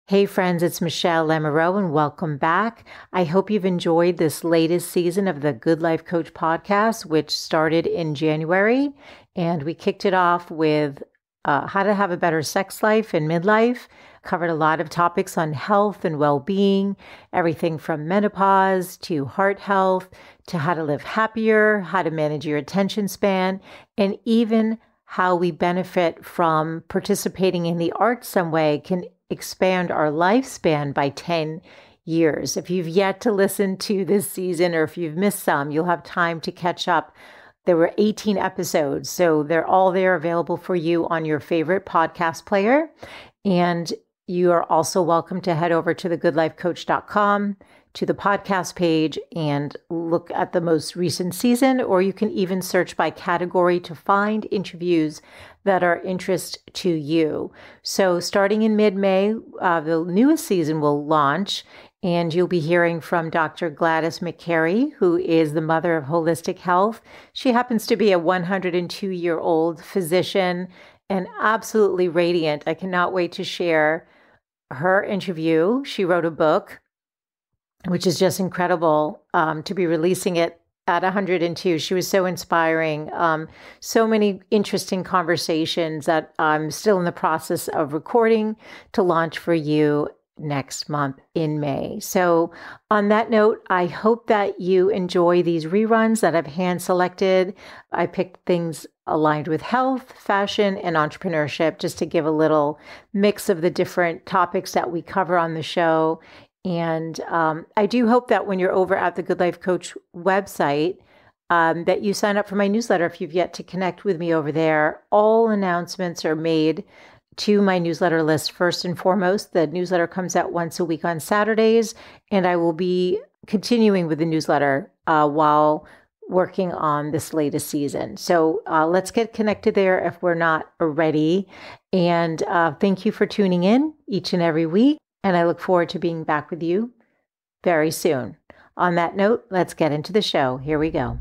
Hey friends, it's Michele Lamoureux and welcome back. I hope you've enjoyed this latest season of the Good Life Coach podcast, which started in January. And we kicked it off with how to have a better sex life in midlife. Covered a lot of topics on health and well-being, everything from menopause to heart health, to how to live happier, how to manage your attention span, and even how we benefit from participating in the arts some way can expand our lifespan by 10 years. If you've yet to listen to this season or if you've missed some, you'll have time to catch up. There were 18 episodes, so they're all there available for you on your favorite podcast player. And you are also welcome to head over to thegoodlifecoach.com to the podcast page and look at the most recent season, or you can even search by category to find interviews that are interest to you. So starting in mid-May, the newest season will launch, and you'll be hearing from Dr. Gladys McCary, who is the mother of holistic health. She happens to be a 102-year-old physician and absolutely radiant. I cannot wait to share her interview. She wrote a book, which is just incredible to be releasing it at 102. She was so inspiring. So many interesting conversations that I'm still in the process of recording to launch for you next month in May. So on that note, I hope that you enjoy these reruns that I've hand selected. I picked things aligned with health, fashion, and entrepreneurship just to give a little mix of the different topics that we cover on the show. And I do hope that when you're over at the Good Life Coach website, that you sign up for my newsletter if you've yet to connect with me over there. All announcements are made to my newsletter list first and foremost. The newsletter comes out once a week on Saturdays, and I will be continuing with the newsletter while working on this latest season. So let's get connected there if we're not already. And thank you for tuning in each and every week. And I look forward to being back with you very soon. On that note, let's get into the show. Here we go.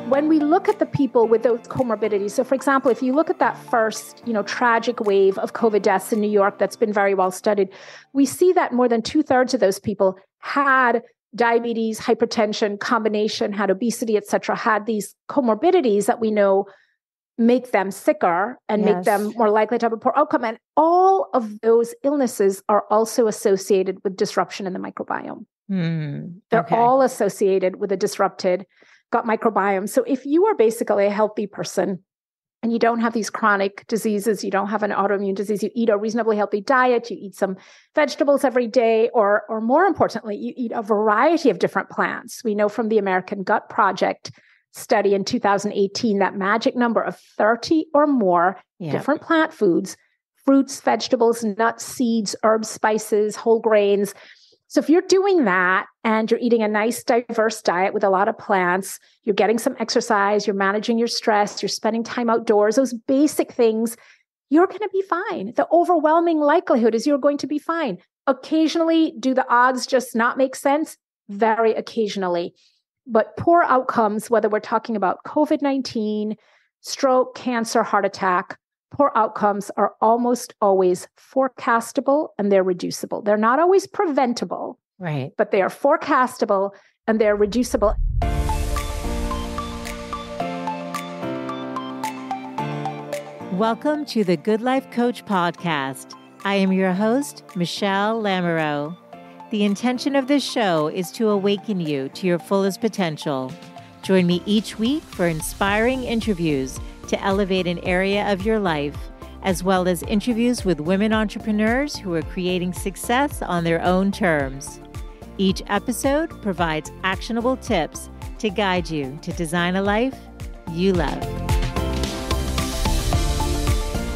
When we look at the people with those comorbidities, so for example, if you look at that first, tragic wave of COVID deaths in New York that's been very well studied, we see that more than 2/3 of those people had diabetes, hypertension, combination, had obesity, et cetera, had these comorbidities that we know make them sicker and make them more likely to have a poor outcome. And all of those illnesses are also associated with disruption in the microbiome. They're all associated with a disrupted gut microbiome. So if you are basically a healthy person and you don't have these chronic diseases, you don't have an autoimmune disease, you eat a reasonably healthy diet, you eat some vegetables every day, or more importantly, you eat a variety of different plants. We know from the American Gut Project study in 2018, that magic number of 30 or more different plant foods, fruits, vegetables, nuts, seeds, herbs, spices, whole grains. So if you're doing that and you're eating a nice, diverse diet with a lot of plants, you're getting some exercise, you're managing your stress, you're spending time outdoors, those basic things, you're going to be fine. The overwhelming likelihood is you're going to be fine. Occasionally, do the odds just not make sense? Very occasionally. But poor outcomes, whether we're talking about COVID-19, stroke, cancer, heart attack, poor outcomes are almost always forecastable and they're reducible. They're not always preventable, right? But they are forecastable and they're reducible. Welcome to the Good Life Coach podcast. I am your host, Michele Lamoureux. The intention of this show is to awaken you to your fullest potential. Join me each week for inspiring interviews to elevate an area of your life, as well as interviews with women entrepreneurs who are creating success on their own terms. Each episode provides actionable tips to guide you to design a life you love.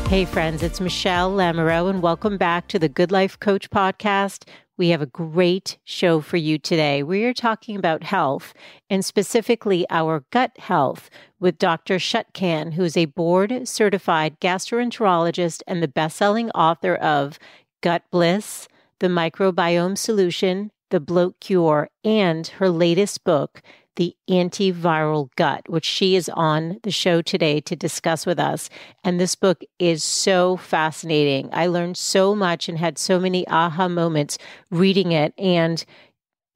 Hey friends, it's Michele Lamoureux and welcome back to the Good Life Coach podcast. We have a great show for you today. We are talking about health and specifically our gut health with Dr. Chutkan, who is a board-certified gastroenterologist and the best-selling author of Gut Bliss, The Microbiome Solution, The Bloat Cure, and her latest book, The Antiviral Gut, which she is on the show today to discuss with us. And this book is so fascinating. I learned so much and had so many aha moments reading it. And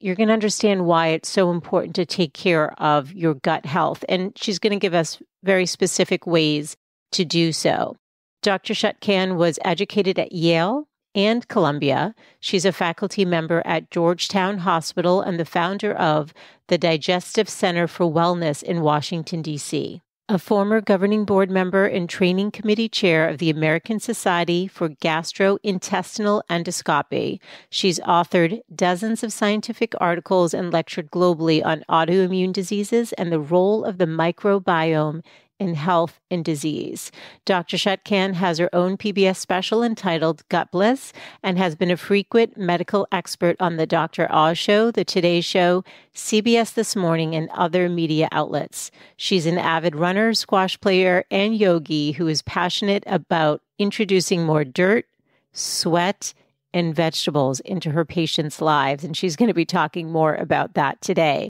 you're going to understand why it's so important to take care of your gut health. And she's going to give us very specific ways to do so. Dr. Chutkan was educated at Yale and Columbia. She's a faculty member at Georgetown Hospital and the founder of the Digestive Center for Wellness in Washington, D.C. A former governing board member and training committee chair of the American Society for Gastrointestinal Endoscopy, she's authored dozens of scientific articles and lectured globally on autoimmune diseases and the role of the microbiome in health and disease. Dr. Chutkan has her own PBS special entitled Gut Bliss and has been a frequent medical expert on the Dr. Oz Show, The Today Show, CBS This Morning, and other media outlets. She's an avid runner, squash player, and yogi who is passionate about introducing more dirt, sweat, and vegetables into her patients' lives. And she's going to be talking more about that today.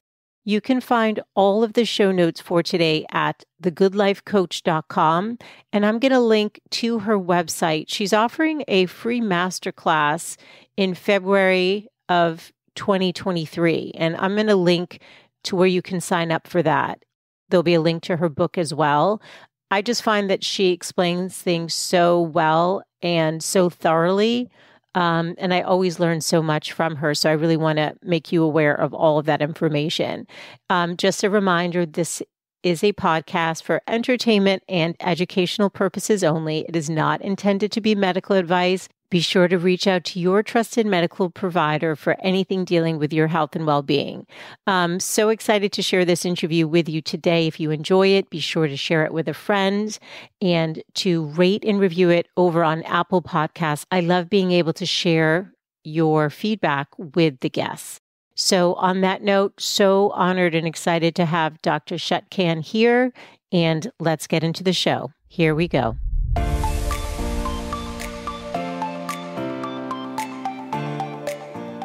You can find all of the show notes for today at thegoodlifecoach.com. And I'm going to link to her website. She's offering a free masterclass in February of 2023. And I'm going to link to where you can sign up for that. There'll be a link to her book as well. I just find that she explains things so well and so thoroughly. And I always learn so much from her. So I really want to make you aware of all of that information. Just a reminder, this is a podcast for entertainment and educational purposes only. It is not intended to be medical advice. Be sure to reach out to your trusted medical provider for anything dealing with your health and well-being. I'm so excited to share this interview with you today. If you enjoy it, be sure to share it with a friend and to rate and review it over on Apple Podcasts. I love being able to share your feedback with the guests. So on that note, so honored and excited to have Dr. Chutkan here, and let's get into the show. Here we go.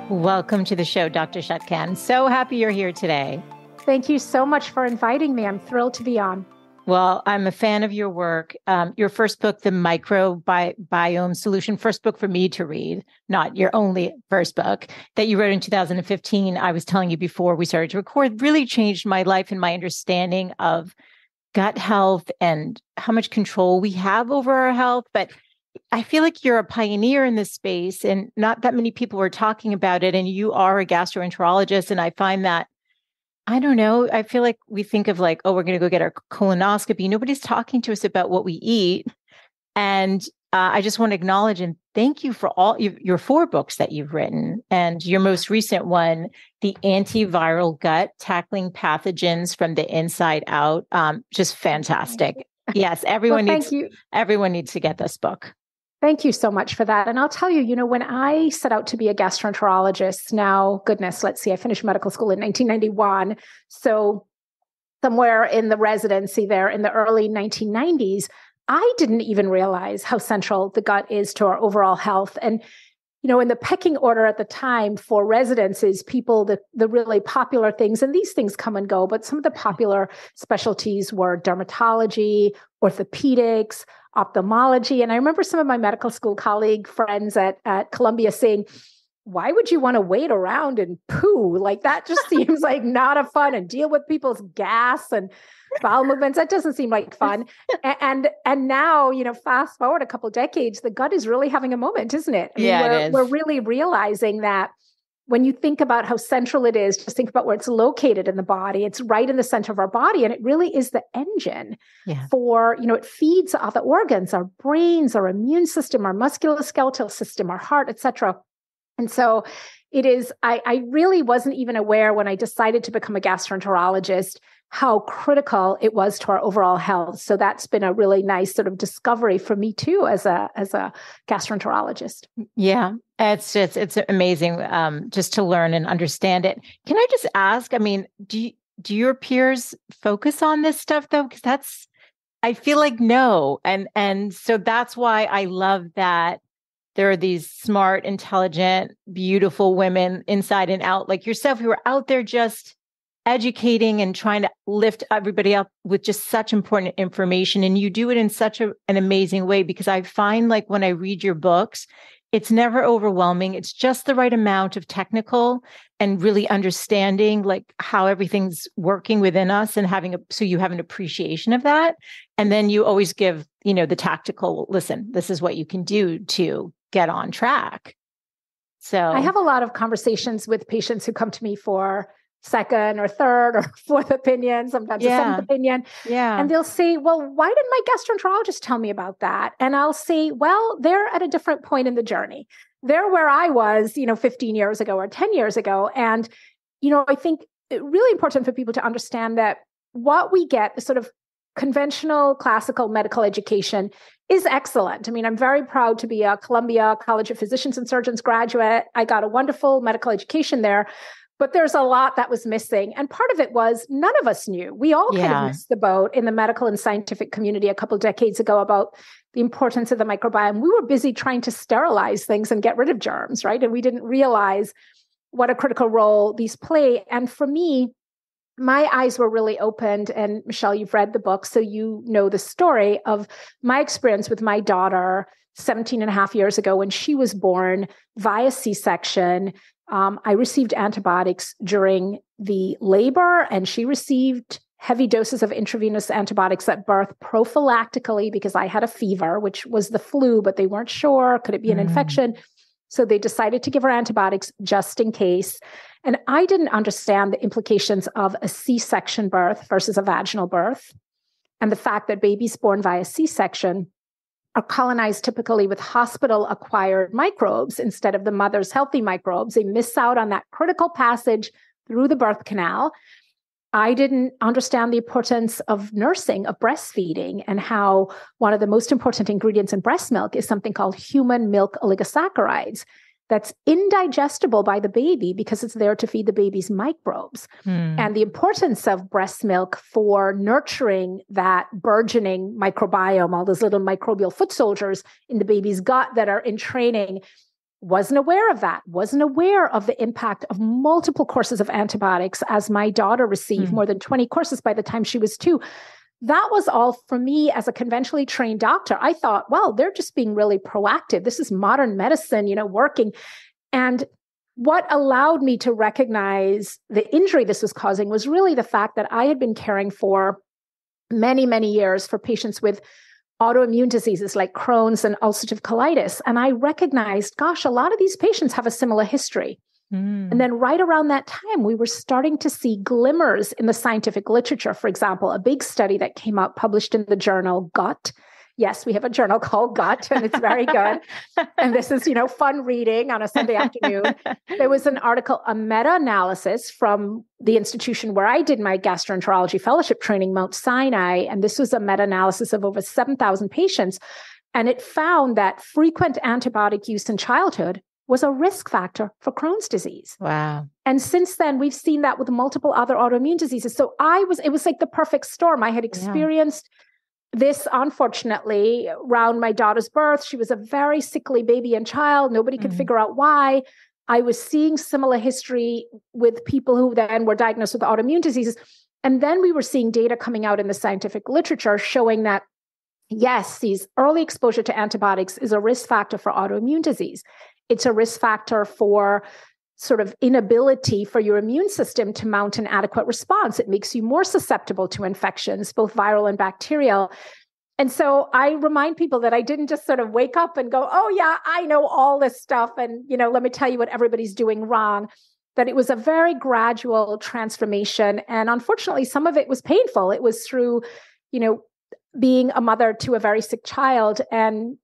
Welcome to the show, Dr. Chutkan. So happy you're here today. Thank you so much for inviting me. I'm thrilled to be on. Well, I'm a fan of your work. Your first book, The Microbiome Solution, first book for me to read, not your only first book that you wrote in 2015. I was telling you before we started to record, really changed my life and my understanding of gut health and how much control we have over our health. But I feel like you're a pioneer in this space and not that many people are talking about it. And you are a gastroenterologist. And I find that, I don't know, I feel like we think of like, oh, we're going to go get our colonoscopy. Nobody's talking to us about what we eat. And I just want to acknowledge and thank you for all your 4 books that you've written. And your most recent one, The Antiviral Gut, Tackling Pathogens from the Inside Out. Just fantastic. Yes, everyone needs to get this book. Thank you so much for that. And I'll tell you, when I set out to be a gastroenterologist, now, goodness, let's see, I finished medical school in 1991. So somewhere in the residency there in the early 1990s, I didn't even realize how central the gut is to our overall health. And in the pecking order at the time for residences, the really popular things, and these things come and go, but some of the popular specialties were dermatology, orthopedics, ophthalmology. And I remember some of my medical school colleague friends at Columbia saying, why would you want to wait around and poo? Like that just seems like not a fun, and deal with people's gas and bowel movements. That doesn't seem like fun. And now, fast forward a couple of decades, the gut is really having a moment, isn't it? It is. We're really realizing that when you think about how central it is, just think about where it's located in the body. It's right in the center of our body. And it really is the engine for, it feeds other organs, our brains, our immune system, our musculoskeletal system, our heart, et cetera. And so it is, I really wasn't even aware when I decided to become a gastroenterologist how critical it was to our overall health. So that's been a really nice sort of discovery for me too, as a gastroenterologist. Yeah, it's amazing just to learn and understand it. Can I just ask, do your peers focus on this stuff though? Because I feel like no. And so that's why I love that there are these smart, intelligent, beautiful women inside and out like yourself who are out there just educating and trying to lift everybody up with just such important information. And you do it in such an amazing way, because I find like when I read your books, it's never overwhelming. It's just the right amount of technical and really understanding like how everything's working within us and so you have an appreciation of that. And then you always give, the tactical, listen, this is what you can do to get on track. So I have a lot of conversations with patients who come to me for second or third or fourth opinion, sometimes a seventh opinion. Yeah. And they'll say, well, why didn't my gastroenterologist tell me about that? And I'll say, well, they're at a different point in the journey. They're where I was, 15 years ago or 10 years ago. And, I think it's really important for people to understand that what we get, the sort of conventional classical medical education, is excellent. I mean, I'm very proud to be a Columbia College of Physicians and Surgeons graduate. I got a wonderful medical education there. But there's a lot that was missing. And part of it was none of us knew. We all kind of missed the boat in the medical and scientific community a couple of decades ago about the importance of the microbiome. We were busy trying to sterilize things and get rid of germs, right? And we didn't realize what a critical role these play. And for me, my eyes were really opened. And Michele, you've read the book, so you know the story of my experience with my daughter 17 and a half years ago when she was born via C-section. I received antibiotics during the labor, and she received heavy doses of intravenous antibiotics at birth prophylactically because I had a fever, which was the flu, but they weren't sure. Could it be an infection? So they decided to give her antibiotics just in case. And I didn't understand the implications of a C-section birth versus a vaginal birth, and the fact that babies born via C-section are colonized typically with hospital-acquired microbes instead of the mother's healthy microbes. They miss out on that critical passage through the birth canal. I didn't understand the importance of nursing, of breastfeeding, and how one of the most important ingredients in breast milk is something called human milk oligosaccharides that's indigestible by the baby because it's there to feed the baby's microbes. And the importance of breast milk for nurturing that burgeoning microbiome, all those little microbial foot soldiers in the baby's gut that are in training, wasn't aware of that, wasn't aware of the impact of multiple courses of antibiotics, as my daughter received more than 20 courses by the time she was 2. That was all for me as a conventionally trained doctor. I thought, well, they're just being really proactive. This is modern medicine, working. And what allowed me to recognize the injury this was causing was really the fact that I had been caring for many, many years for patients with autoimmune diseases like Crohn's and ulcerative colitis. And I recognized, gosh, a lot of these patients have a similar history. And then right around that time, we were starting to see glimmers in the scientific literature. For example, a big study that came out published in the journal Gut. Yes, we have a journal called Gut, and it's very good. And this is, fun reading on a Sunday afternoon. There was an article, a meta-analysis from the institution where I did my gastroenterology fellowship training, Mount Sinai. And this was a meta-analysis of over 7,000 patients. And it found that frequent antibiotic use in childhood was a risk factor for Crohn's disease. Wow. And since then, we've seen that with multiple other autoimmune diseases. So it was like the perfect storm. I had experienced this, unfortunately, around my daughter's birth. She was a very sickly baby and child. Nobody could figure out why. I was seeing similar history with people who then were diagnosed with autoimmune diseases. And then we were seeing data coming out in the scientific literature showing that, yes, these early exposure to antibiotics is a risk factor for autoimmune disease. It's a risk factor for sort of inability for your immune system to mount an adequate response. It makes you more susceptible to infections, both viral and bacterial. And so I remind people that I didn't just sort of wake up and go, oh yeah, I know all this stuff. And, let me tell you what everybody's doing wrong. That it was a very gradual transformation. And unfortunately, some of it was painful. It was through, being a mother to a very sick child. And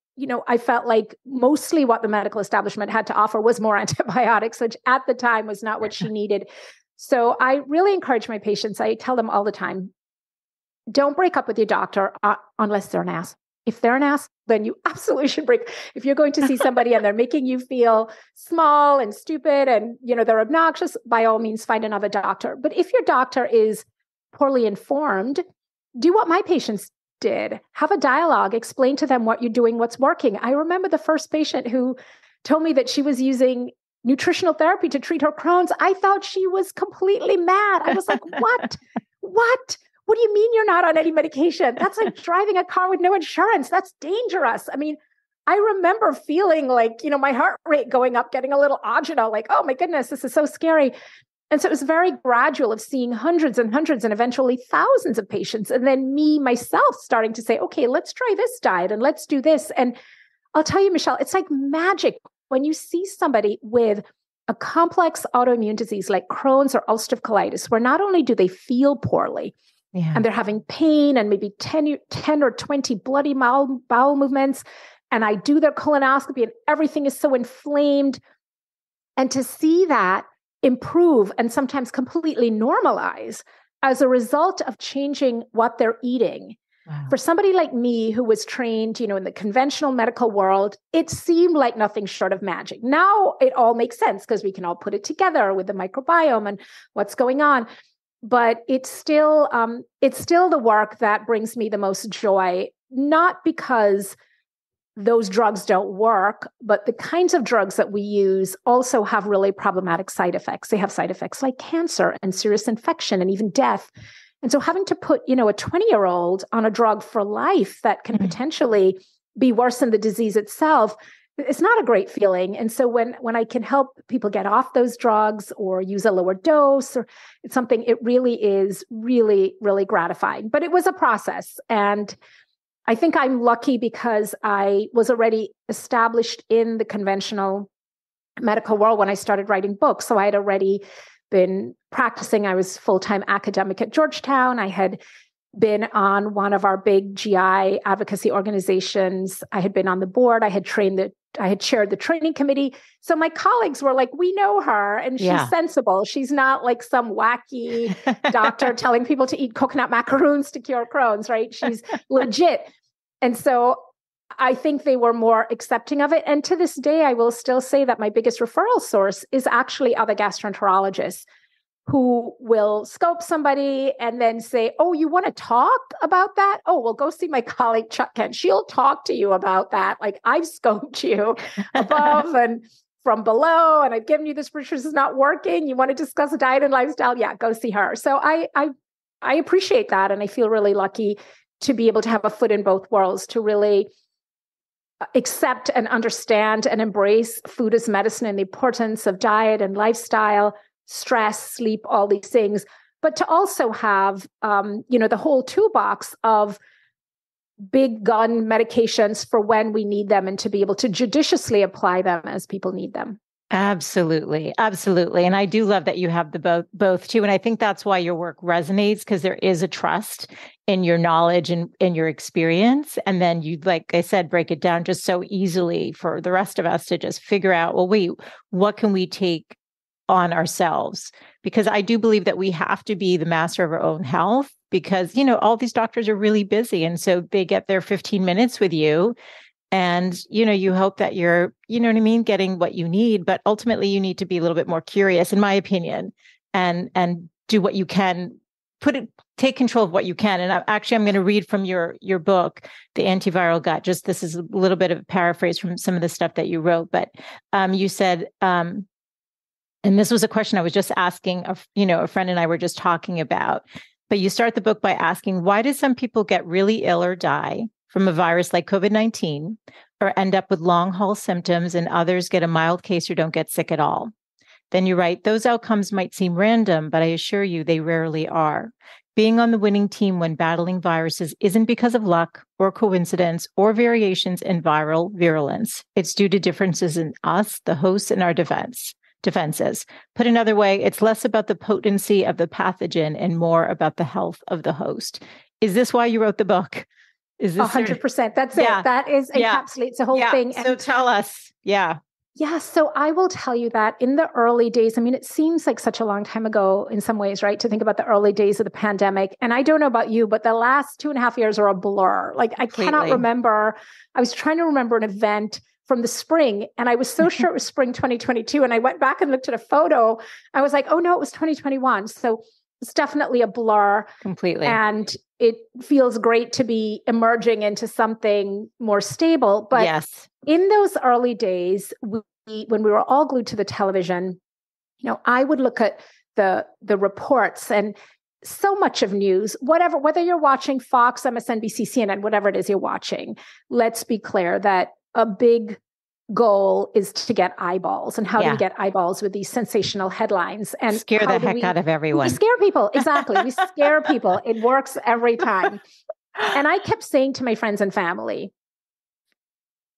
I felt like mostly what the medical establishment had to offer was more antibiotics, which at the time was not what she needed. So I really encourage my patients. I tell them all the time, don't break up with your doctor unless they're an ass. If they're an ass, then you absolutely should break. If you're going to see somebody and they're making you feel small and stupid and, they're obnoxious, by all means, find another doctor. But if your doctor is poorly informed, do what my patients did. Have a dialogue, explain to them what you're doing, what's working. I remember the first patient who told me that she was using nutritional therapy to treat her Crohn's. I thought she was completely mad. I was like, what? What? What do you mean you're not on any medication? That's like driving a car with no insurance. That's dangerous. I mean, I remember feeling like, my heart rate going up, getting a little agita, like, oh my goodness, this is so scary. And so it was very gradual of seeing hundreds and hundreds and eventually thousands of patients. And then me, myself, starting to say, okay, let's try this diet and let's do this. And I'll tell you, Michele, it's like magic when you see somebody with a complex autoimmune disease like Crohn's or ulcerative colitis, where not only do they feel poorly, and they're having pain and maybe 10 or 20 bloody bowel movements, and I do their colonoscopy and everything is so inflamed. And to see that improve and sometimes completely normalize as a result of changing what they're eating. Wow. For somebody like me who was trained, in the conventional medical world, it seemed like nothing short of magic. Now it all makes sense because we can all put it together with the microbiome and what's going on. But it's still the work that brings me the most joy, not because those drugs don't work, but the kinds of drugs that we use also have really problematic side effects. They have side effects like cancer and serious infection and even death. And so having to put, a 20-year-old on a drug for life that can potentially be worse than the disease itself, it's not a great feeling. And so when I can help people get off those drugs or use a lower dose, or it's something, it really is really, really gratifying. But it was a process. And I think I'm lucky because I was already established in the conventional medical world when I started writing books. So I had already been practicing. I was full-time academic at Georgetown. I had been on one of our big GI advocacy organizations. I had been on the board. I had chaired the training committee. So my colleagues were like, we know her and she's sensible. She's not like some wacky doctor telling people to eat coconut macaroons to cure Crohn's, right? She's legit. And so I think they were more accepting of it. And to this day, I will still say that my biggest referral source is actually other gastroenterologists who will scope somebody and then say, oh, you want to talk about that? Oh, well, go see my colleague Chutkan. She'll talk to you about that. Like, I've scoped you above and from below, and I've given you this, this is not working. You want to discuss a diet and lifestyle? Yeah, go see her. So I appreciate that. And I feel really lucky to be able to have a foot in both worlds, to really accept and understand and embrace food as medicine and the importance of diet and lifestyle, stress, sleep, all these things, but to also have, the whole toolbox of big gun medications for when we need them and to be able to judiciously apply them as people need them. Absolutely. Absolutely. And I do love that you have the both too. And I think that's why your work resonates, because there is a trust in your knowledge and in your experience. And then you, like I said, break it down just so easily for the rest of us to just figure out, well, wait, what can we take on ourselves? Because I do believe that we have to be the master of our own health, because, all these doctors are really busy. And so they get their 15 minutes with you. And, you hope that you're, getting what you need, but ultimately you need to be a little bit more curious, in my opinion, and do what you can, take control of what you can. And I'm going to read from your book, The Antiviral Gut. Just, this is a little bit of a paraphrase from some of the stuff that you wrote, but you said, and this was a question I was just asking, a friend and I were just talking about, but you start the book by asking, why do some people get really ill or die from a virus like COVID-19, or end up with long haul symptoms, and others get a mild case or don't get sick at all? Then you write, those outcomes might seem random, but I assure you they rarely are. Being on the winning team when battling viruses isn't because of luck or coincidence or variations in viral virulence. It's due to differences in us, the hosts, and our defenses. Put another way, it's less about the potency of the pathogen and more about the health of the host. Is this why you wrote the book? Is this 100%? That's it. That is encapsulates the whole thing. So tell us. Yeah. Yeah. So I will tell you that in the early days, I mean, it seems like such a long time ago in some ways, right? To think about the early days of the pandemic. And I don't know about you, but the last 2.5 years are a blur. Like, I cannot remember. I was trying to remember an event from the spring, and I was so sure it was spring 2022. And I went back and looked at a photo. I was like, oh no, it was 2021. So it's definitely a blur. Completely. And it feels great to be emerging into something more stable. But in those early days, when we were all glued to the television, I would look at the reports and so much of news, whether you're watching Fox, MSNBC, CNN, whatever it is you're watching, let's be clear that a big goal is to get eyeballs. And how do we get eyeballs with these sensational headlines? And scare the heck out of everyone. We scare people. Exactly. We scare people. It works every time. And I kept saying to my friends and family,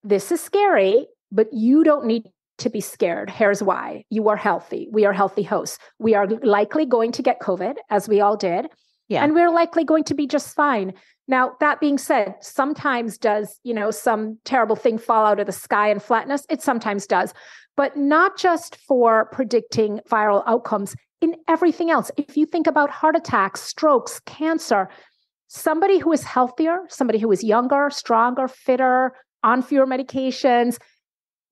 this is scary, but you don't need to be scared. Here's why. You are healthy. We are healthy hosts. We are likely going to get COVID, as we all did. Yeah. And we're likely going to be just fine. Now, that being said, sometimes does, some terrible thing fall out of the sky and flatten us? It sometimes does, but not just for predicting viral outcomes, in everything else. If you think about heart attacks, strokes, cancer, somebody who is healthier, somebody who is younger, stronger, fitter, on fewer medications,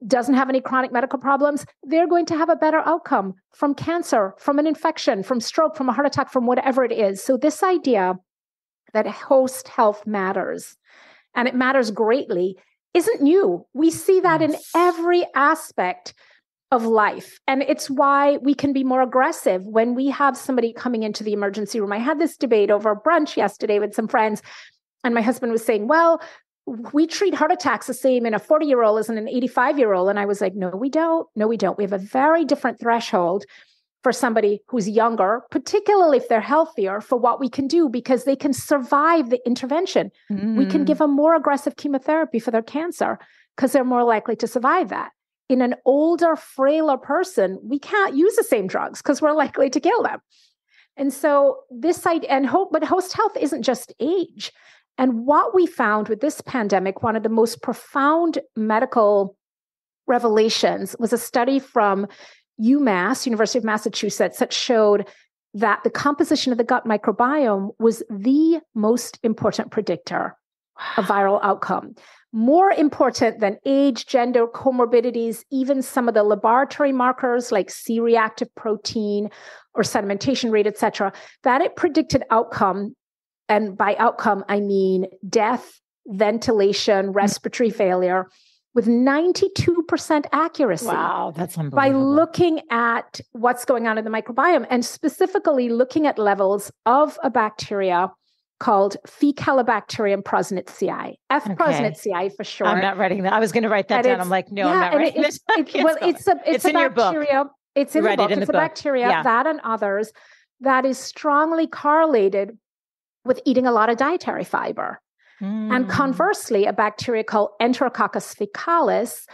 doesn't have any chronic medical problems, they're going to have a better outcome from cancer, from an infection, from stroke, from a heart attack, from whatever it is. So this idea that host health matters, and it matters greatly, isn't new. We see that in every aspect of life. And it's why we can be more aggressive when we have somebody coming into the emergency room. I had this debate over brunch yesterday with some friends, and my husband was saying, well, we treat heart attacks the same in a 40-year-old as in an 85-year-old. And I was like, no, we don't. No, we don't. We have a very different threshold for somebody who's younger, particularly if they're healthier, for what we can do, because they can survive the intervention. We can give them more aggressive chemotherapy for their cancer because they're more likely to survive that. In an older, frailer person, we can't use the same drugs because we're likely to kill them. And so this idea, but host health isn't just age. And what we found with this pandemic, one of the most profound medical revelations was a study from UMass, University of Massachusetts, that showed that the composition of the gut microbiome was the most important predictor of viral outcome. More important than age, gender, comorbidities, even some of the laboratory markers like C-reactive protein or sedimentation rate, et cetera, that it predicted outcome. And by outcome, I mean death, ventilation, respiratory failure, with 92% accuracy. Wow, that's unbelievable. By looking at what's going on in the microbiome, and specifically looking at levels of a bacteria called Faecalibacterium prausnitzii, F. prausnitzii for short. I'm not writing that. I was going to write that down. I'm like, no, I'm not writing it. It's a bacteria. It's in the book. It's a bacteria, that and others, that is strongly correlated with eating a lot of dietary fiber. And conversely, a bacteria called Enterococcus faecalis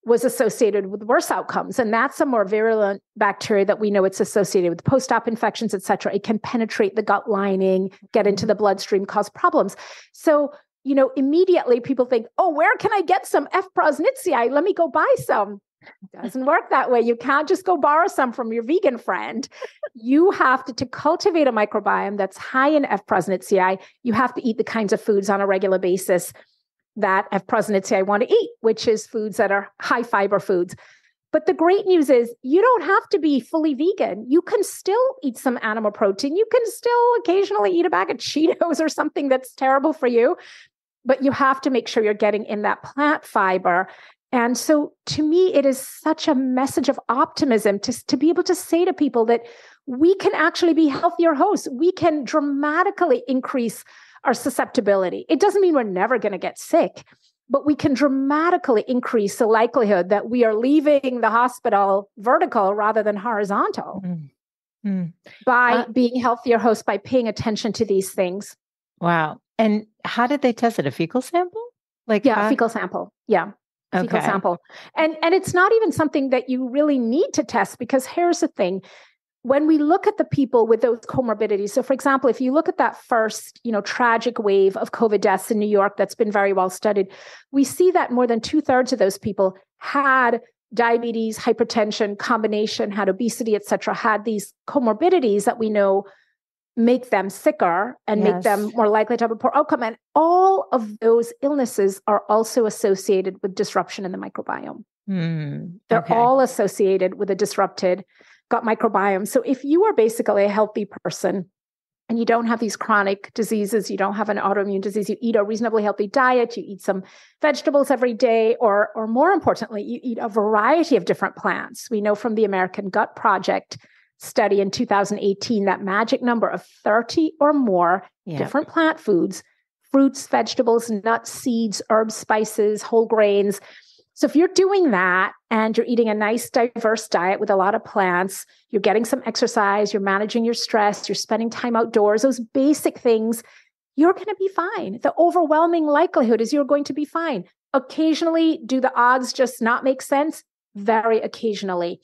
was associated with worse outcomes. And that's a more virulent bacteria that we know it's associated with post-op infections, et cetera. It can penetrate the gut lining, get into the bloodstream, cause problems. So, immediately people think, oh, where can I get some F. prausnitzii? Let me go buy some. It doesn't work that way. You can't just go borrow some from your vegan friend. You have to cultivate a microbiome that's high in F. prausnitzii. You have to eat the kinds of foods on a regular basis that F. prausnitzii want to eat, which is foods that are high fiber foods. But the great news is you don't have to be fully vegan. You can still eat some animal protein. You can still occasionally eat a bag of Cheetos or something that's terrible for you. But you have to make sure you're getting in that plant fiber. And so to me, it is such a message of optimism to be able to say to people that we can actually be healthier hosts. We can dramatically increase our susceptibility. It doesn't mean we're never going to get sick, but we can dramatically increase the likelihood that we are leaving the hospital vertical rather than horizontal by being healthier hosts, by paying attention to these things. Wow. And how did they test it? A fecal sample? Fecal sample. Yeah. Fecal sample. And it's not even something that you really need to test, because here's the thing. When we look at the people with those comorbidities, so for example, if you look at that first, tragic wave of COVID deaths in New York that's been very well studied, we see that more than 2/3 of those people had diabetes, hypertension, combination, had obesity, et cetera, had these comorbidities that we know make them sicker and make them more likely to have a poor outcome. And all of those illnesses are also associated with disruption in the microbiome. They're all associated with a disrupted gut microbiome. So if you are basically a healthy person and you don't have these chronic diseases, you don't have an autoimmune disease, you eat a reasonably healthy diet, you eat some vegetables every day, or more importantly, you eat a variety of different plants. We know from the American Gut Project study in 2018, that magic number of 30 or more different plant foods, fruits, vegetables, nuts, seeds, herbs, spices, whole grains. So if you're doing that and you're eating a nice, diverse diet with a lot of plants, you're getting some exercise, you're managing your stress, you're spending time outdoors, those basic things, you're going to be fine. The overwhelming likelihood is you're going to be fine. Occasionally, do the odds just not make sense? Very occasionally.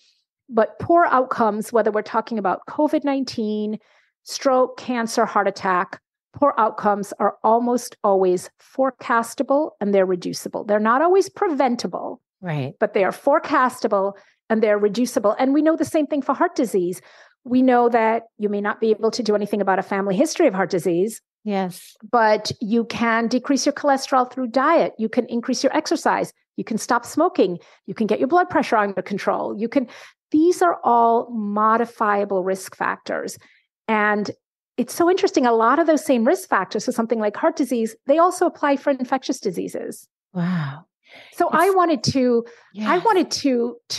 But poor outcomes, whether we're talking about COVID-19, stroke, cancer, heart attack, poor outcomes are almost always forecastable and they're reducible. They're not always preventable, right? But they are forecastable and they're reducible. And we know the same thing for heart disease. We know that you may not be able to do anything about a family history of heart disease. Yes. But you can decrease your cholesterol through diet. You can increase your exercise. You can stop smoking. You can get your blood pressure under control. These are all modifiable risk factors. And it's so interesting. A lot of those same risk factors, so something like heart disease, they also apply for infectious diseases. Wow. So I wanted to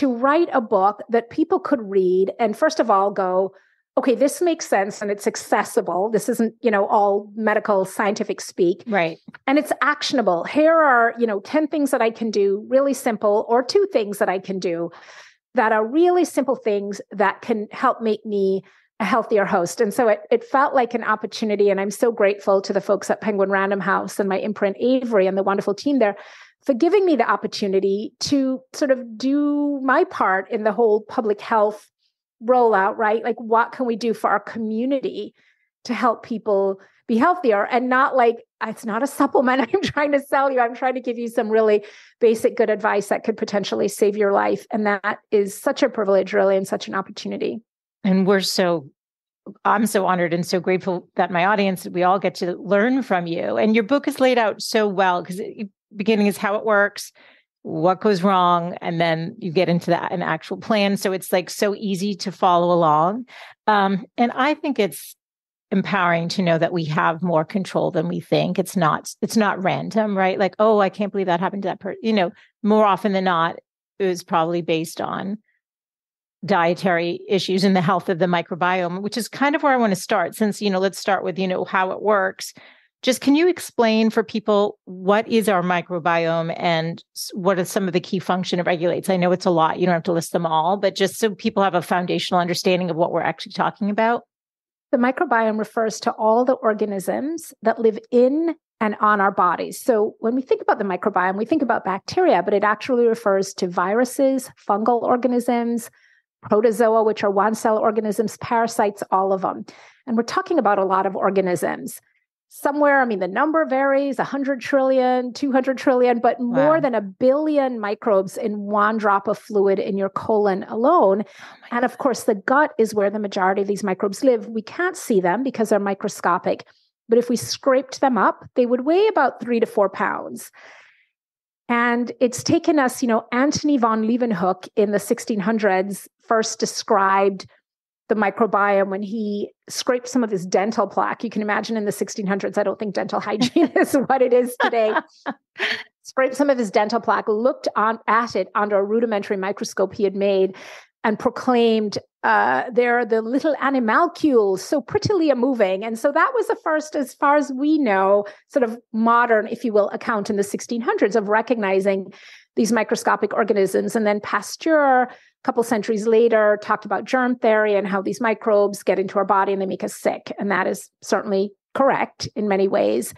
write a book that people could read and first of all go, okay, this makes sense and it's accessible. This isn't, all medical scientific speak. Right. And it's actionable. Here are, 10 things that I can do, really simple, or 2 things that I can do that are really simple things that can help make me a healthier host. And so it felt like an opportunity. And I'm so grateful to the folks at Penguin Random House and my imprint Avery and the wonderful team there for giving me the opportunity to sort of do my part in the whole public health rollout, right? Like, what can we do for our community to help people be healthier? And not like, it's not a supplement I'm trying to sell you. I'm trying to give you some really basic good advice that could potentially save your life. And that is such a privilege, really, and such an opportunity. And I'm so honored and so grateful that my audience, we all get to learn from you. And your book is laid out so well because the beginning is how it works, what goes wrong, and then you get into an actual plan. So it's like so easy to follow along. And I think it's empowering to know that we have more control than we think. It's not random, right? Like, oh, I can't believe that happened to that person. More often than not, it was probably based on dietary issues and the health of the microbiome, which is kind of where I want to start. Since, let's start with, how it works. Just can you explain for people what is our microbiome and what are some of the key function it regulates? I know it's a lot. You don't have to list them all, but just so people have a foundational understanding of what we're actually talking about. The microbiome refers to all the organisms that live in and on our bodies. So when we think about the microbiome, we think about bacteria, but it actually refers to viruses, fungal organisms, protozoa, which are one-cell organisms, parasites, all of them. And we're talking about a lot of organisms. Somewhere, the number varies, 100 trillion, 200 trillion, but more than 1 billion microbes in one drop of fluid in your colon alone. And of course, the gut is where the majority of these microbes live. We can't see them because they're microscopic. But if we scraped them up, they would weigh about 3 to 4 pounds. And it's taken us, Antony von Leeuwenhoek in the 1600s first described the microbiome when he scraped some of his dental plaque. You can imagine in the 1600s, I don't think dental hygiene is what it is today. Scraped some of his dental plaque, looked at it under a rudimentary microscope he had made, and proclaimed, they're the little animalcules, so prettily moving. And so that was the first, as far as we know, sort of modern, if you will, account in the 1600s of recognizing these microscopic organisms. And then Pasteur, a couple centuries later, talked about germ theory and how these microbes get into our body and they make us sick. And that is certainly correct in many ways.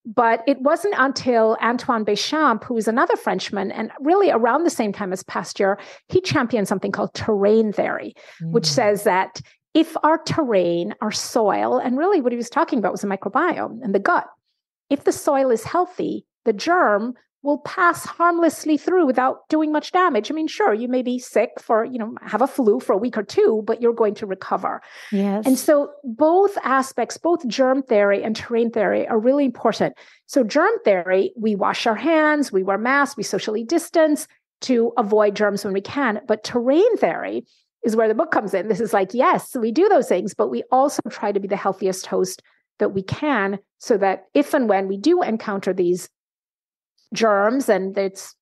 But it wasn't until Antoine Béchamp, who was another Frenchman, and really around the same time as Pasteur, he championed something called terrain theory, which says that if our terrain, our soil, and really what he was talking about was the microbiome and the gut, if the soil is healthy, the germ will pass harmlessly through without doing much damage. Sure, you may be sick for, have a flu for a week or 2, but you're going to recover. Yes. And so both aspects, both germ theory and terrain theory are really important. So germ theory, we wash our hands, we wear masks, we socially distance to avoid germs when we can. But terrain theory is where the book comes in. This is like, yes, we do those things, but we also try to be the healthiest host that we can, so that if and when we do encounter these germs, and it's,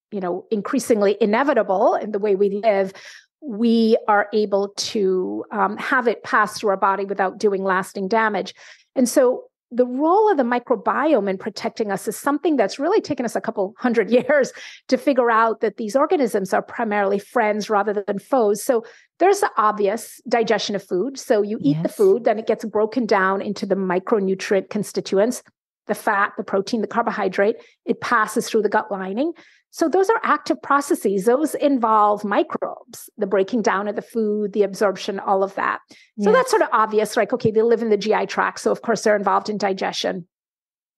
increasingly inevitable in the way we live, we are able to have it pass through our body without doing lasting damage. And so the role of the microbiome in protecting us is something that's really taken us a couple hundred years to figure out, that these organisms are primarily friends rather than foes. So there's the obvious digestion of food. So you eat the food, then it gets broken down into the micronutrient constituents, the fat, the protein, the carbohydrate. It passes through the gut lining. So those are active processes. Those involve microbes, the breaking down of the food, the absorption, all of that. So that's sort of obvious, like, okay, they live in the GI tract. So of course they're involved in digestion,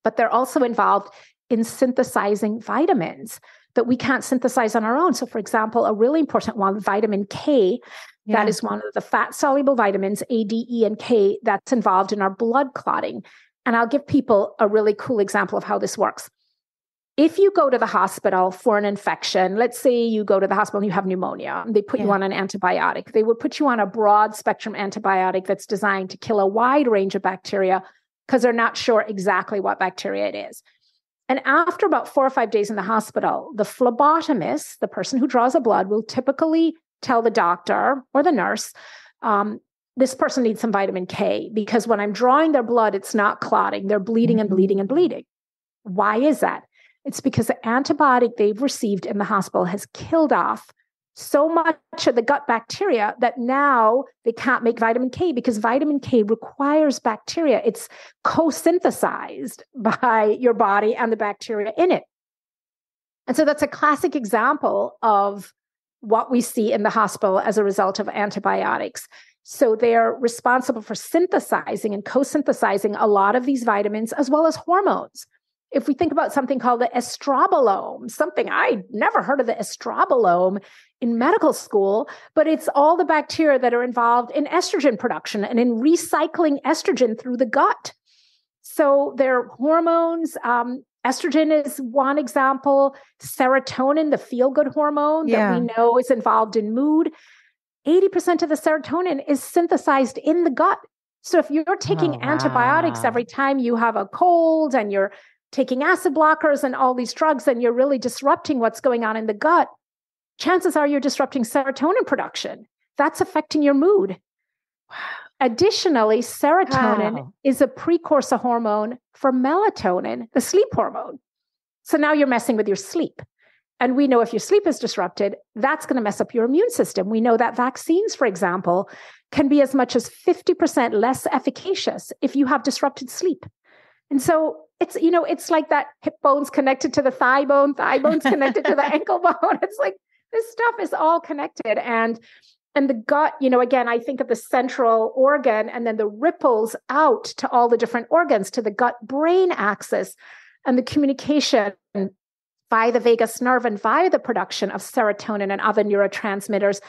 but they're also involved in synthesizing vitamins that we can't synthesize on our own. So for example, a really important one, vitamin K, that is one of the fat soluble vitamins, A, D, E, and K, that's involved in our blood clotting. And I'll give people a really cool example of how this works. If you go to the hospital for an infection, let's say you go to the hospital and you have pneumonia, they put you on an antibiotic. They would put you on a broad spectrum antibiotic that's designed to kill a wide range of bacteria, because they're not sure exactly what bacteria it is. And after about 4 or 5 days in the hospital, the phlebotomist, the person who draws the blood, will typically tell the doctor or the nurse, this person needs some vitamin K, because when I'm drawing their blood, it's not clotting. They're bleeding and bleeding and bleeding. Why is that? It's because the antibiotic they've received in the hospital has killed off so much of the gut bacteria that now they can't make vitamin K, because vitamin K requires bacteria. It's co-synthesized by your body and the bacteria in it. And so that's a classic example of what we see in the hospital as a result of antibiotics. So they're responsible for synthesizing and co-synthesizing a lot of these vitamins, as well as hormones. If we think about something called the estrobolome, something I never heard of the estrobolome in medical school, but it's all the bacteria that are involved in estrogen production and in recycling estrogen through the gut. So they're hormones. Estrogen is one example. Serotonin, the feel-good hormone that we know is involved in mood. 80% of the serotonin is synthesized in the gut. So if you're taking antibiotics every time you have a cold, and you're taking acid blockers and all these drugs, and you're really disrupting what's going on in the gut, chances are you're disrupting serotonin production. That's affecting your mood. Additionally, serotonin is a precursor hormone for melatonin, the sleep hormone. So now you're messing with your sleep. And we know if your sleep is disrupted, that's going to mess up your immune system. We know that vaccines, for example, can be as much as 50% less efficacious if you have disrupted sleep. And so it's like that hip bone's connected to the thigh bone's connected to the ankle bone. It's like this stuff is all connected. And the gut, again, I think of the central organ and then the ripples out to all the different organs, to the gut-brain axis, and the communication via the vagus nerve and via the production of serotonin and other neurotransmitters.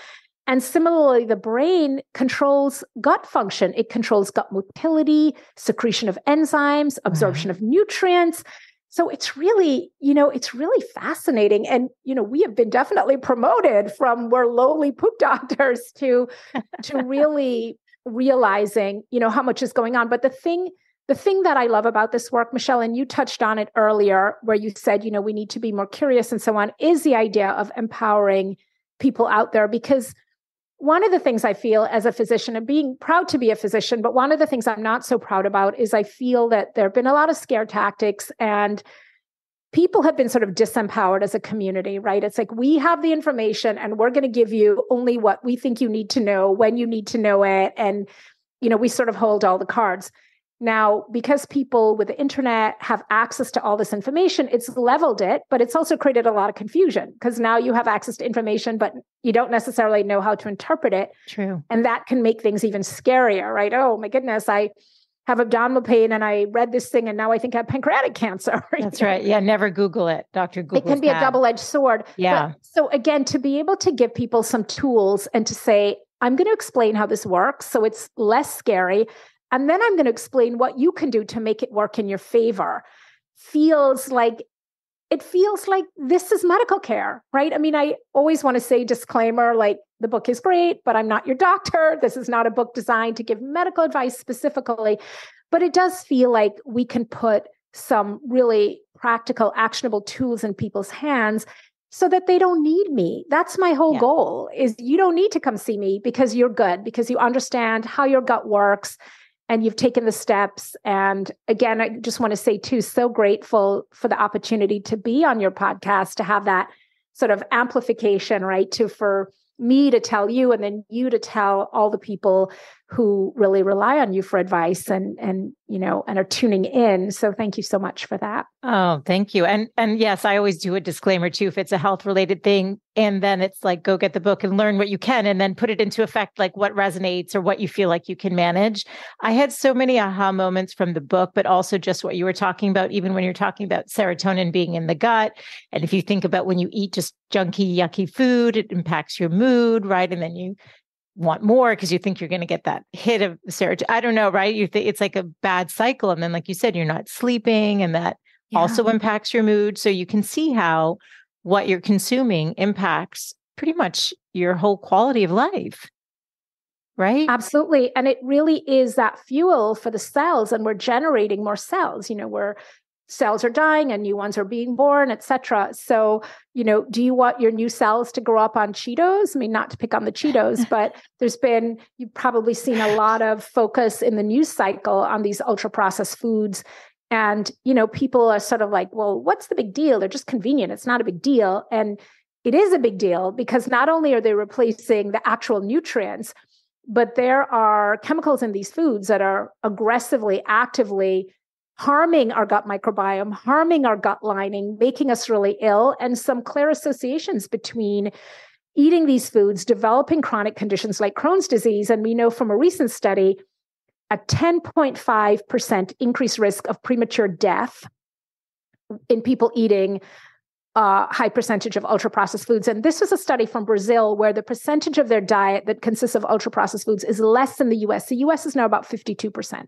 And similarly, the brain controls gut function. It controls gut motility, secretion of enzymes, absorption of nutrients. So it's really, it's really fascinating. And, we have been definitely promoted from we're lowly poop doctors to really realizing, how much is going on. But the thing that I love about this work, Michele, and you touched on it earlier, where you said, we need to be more curious and so on, is the idea of empowering people out there. Because one of the things I feel as a physician, and being proud to be a physician, but one of the things I'm not so proud about is I feel that there have been a lot of scare tactics, and people have been sort of disempowered as a community, right? It's like, we have the information and we're going to give you only what we think you need to know when you need to know it. And, we sort of hold all the cards. Now, because people with the internet have access to all this information, it's leveled it, but it's also created a lot of confusion, because now you have access to information, but you don't necessarily know how to interpret it. True. And that can make things even scarier, right? Oh my goodness, I have abdominal pain and I read this thing and now I think I have pancreatic cancer. That's right. Yeah, never Google it. Dr. Google. It can be a double-edged sword. Yeah. But, so again, to be able to give people some tools and to say, I'm going to explain how this works so it's less scary. And then I'm going to explain what you can do to make it work in your favor, feels like it feels like this is medical care, right? I mean, I always want to say disclaimer, like the book is great, but I'm not your doctor. This is not a book designed to give medical advice specifically, but it does feel like we can put some really practical, actionable tools in people's hands so that they don't need me. That's my whole goal, is you don't need to come see me because you're good, because you understand how your gut works and you've taken the steps. And again, I just want to say too, so grateful for the opportunity to be on your podcast, to have that sort of amplification, right? For me to tell you and then you to tell all the people who really rely on you for advice and are tuning in. So thank you so much for that. Oh, thank you. And yes, I always do a disclaimer too, if it's a health related thing. And then it's like, go get the book and learn what you can, and then put it into effect, like what resonates or what you feel like you can manage. I had so many aha moments from the book, but also just what you were talking about, even when you're talking about serotonin being in the gut. And if you think about when you eat just junky, yucky food, it impacts your mood, right? And then you want more because you think you're going to get that hit of serotonin. I don't know, right? You think it's like a bad cycle. And then, like you said, you're not sleeping, and that also impacts your mood. So you can see how what you're consuming impacts pretty much your whole quality of life, right? Absolutely. And it really is that fuel for the cells, and we're generating more cells, where cells are dying and new ones are being born, et cetera. So, do you want your new cells to grow up on Cheetos? I mean, not to pick on the Cheetos, but you've probably seen a lot of focus in the news cycle on these ultra processed foods. And, people are sort of like, well, what's the big deal? They're just convenient. It's not a big deal. And it is a big deal, because not only are they replacing the actual nutrients, but there are chemicals in these foods that are aggressively, actively harming our gut microbiome, harming our gut lining, making us really ill, and some clear associations between eating these foods, developing chronic conditions like Crohn's disease. And we know from a recent study, a 10.5% increased risk of premature death in people eating a high percentage of ultra-processed foods. And this was a study from Brazil, where the percentage of their diet that consists of ultra-processed foods is less than the US. The US is now about 52%.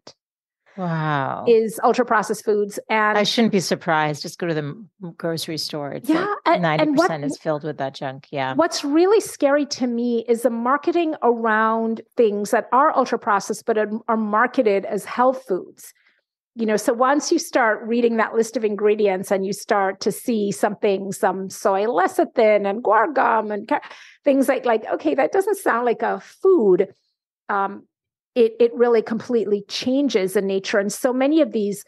Wow. Is ultra-processed foods. And I shouldn't be surprised. Just go to the grocery store. It's like 90% is filled with that junk. Yeah. What's really scary to me is the marketing around things that are ultra-processed, but are marketed as health foods. So once you start reading that list of ingredients and you start to see some soy lecithin and guar gum and things like, okay, that doesn't sound like a food. It really completely changes the nature. And so many of these